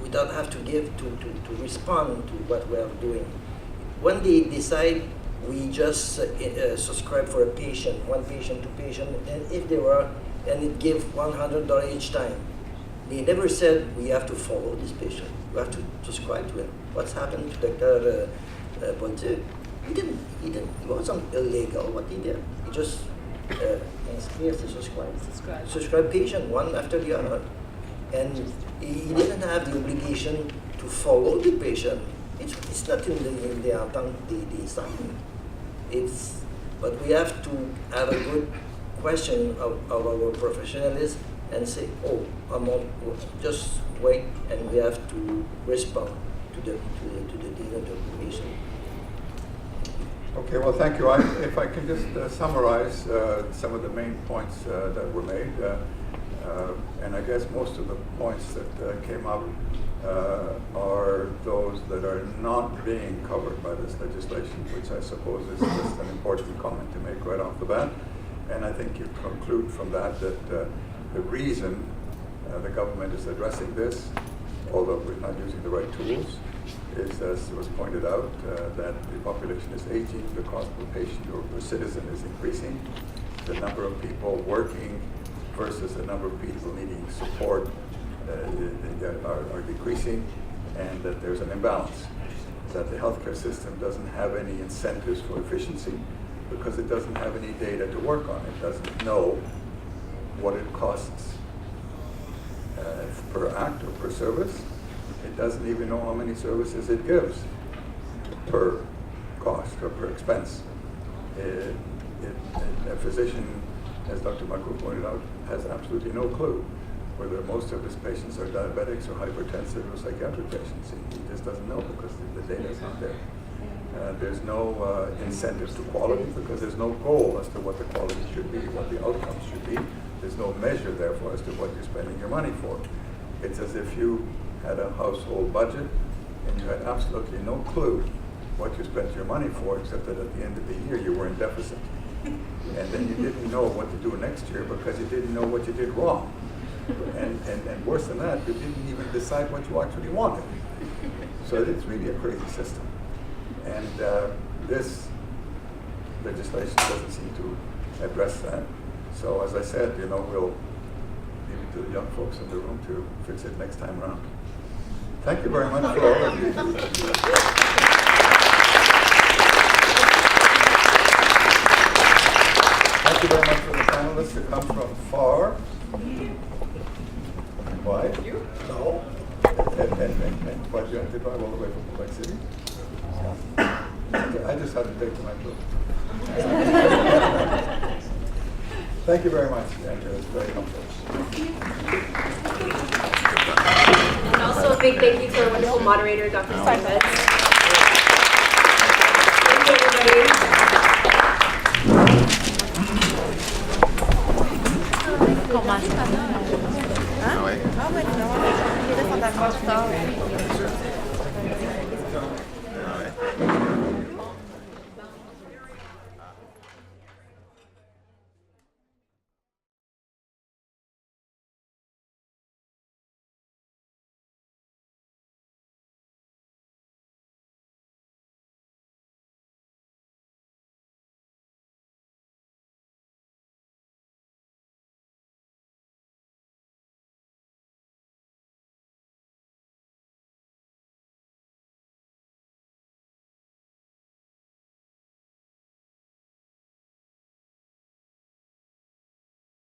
without have to give to respond to what we are doing. When they decide, we just subscribe for a patient, 1 patient, 2 patient, and if there are, and it give $100 each time. They never said we have to follow this patient. We have to subscribe to him. What's happened to Dr. Bonte? He didn't. It wasn't illegal what he did. He just has to subscribe patient one after the other, and he didn't have the obligation to follow the patient. It's not in the sign. But we have to have a good question of our professionalism and say, oh, just wait, and we have to respond to the need of the patient. Okay, well, thank you. If I can just summarize some of the main points that were made, and I guess most of the points that came up are those that are not being covered by this legislation, which I suppose is just an important comment to make right off the bat. And I think you conclude from that the reason the government is addressing this, although we're not using the right tools, is, as was pointed out, that the population is aging, the cost per patient or per citizen is increasing, the number of people working versus the number of people needing support are decreasing, and that there's an imbalance, that the healthcare system doesn't have any incentives for efficiency because it doesn't have any data to work on. It doesn't know what it costs per act or per service. It doesn't even know how many services it gives per cost or per expense. A physician, as Dr. Macron pointed out, has absolutely no clue whether most of his patients are diabetics or hypertensive or psychiatric patients. He just doesn't know because the data is not there. There's no incentives to quality because there's no goal as to what the quality should be, what the outcomes should be. There's no measure, therefore, as to what you're spending your money for. It's as if you had a household budget and you had absolutely no clue what you spent your money for, except that at the end of the year you were in deficit. And then you didn't know what to do next year because you didn't know what you did wrong. And worse than that, you didn't even decide what you actually wanted. So it's really a crazy system. And this legislation doesn't seem to address that. So as I said, we'll leave it to the young folks in the room to fix it next time around. Thank you very much for all of you. Thank you very much for the panelists who come from far. Why? You? No. And why do you have to drive all the way from Quebec City? I just had to take to my group. Thank you very much, Andrew. It's very helpful. And also a big thank you to our wonderful moderator, Dr. Steinmetz. Thank you, everybody. Ah ouais. Ah ouais, non.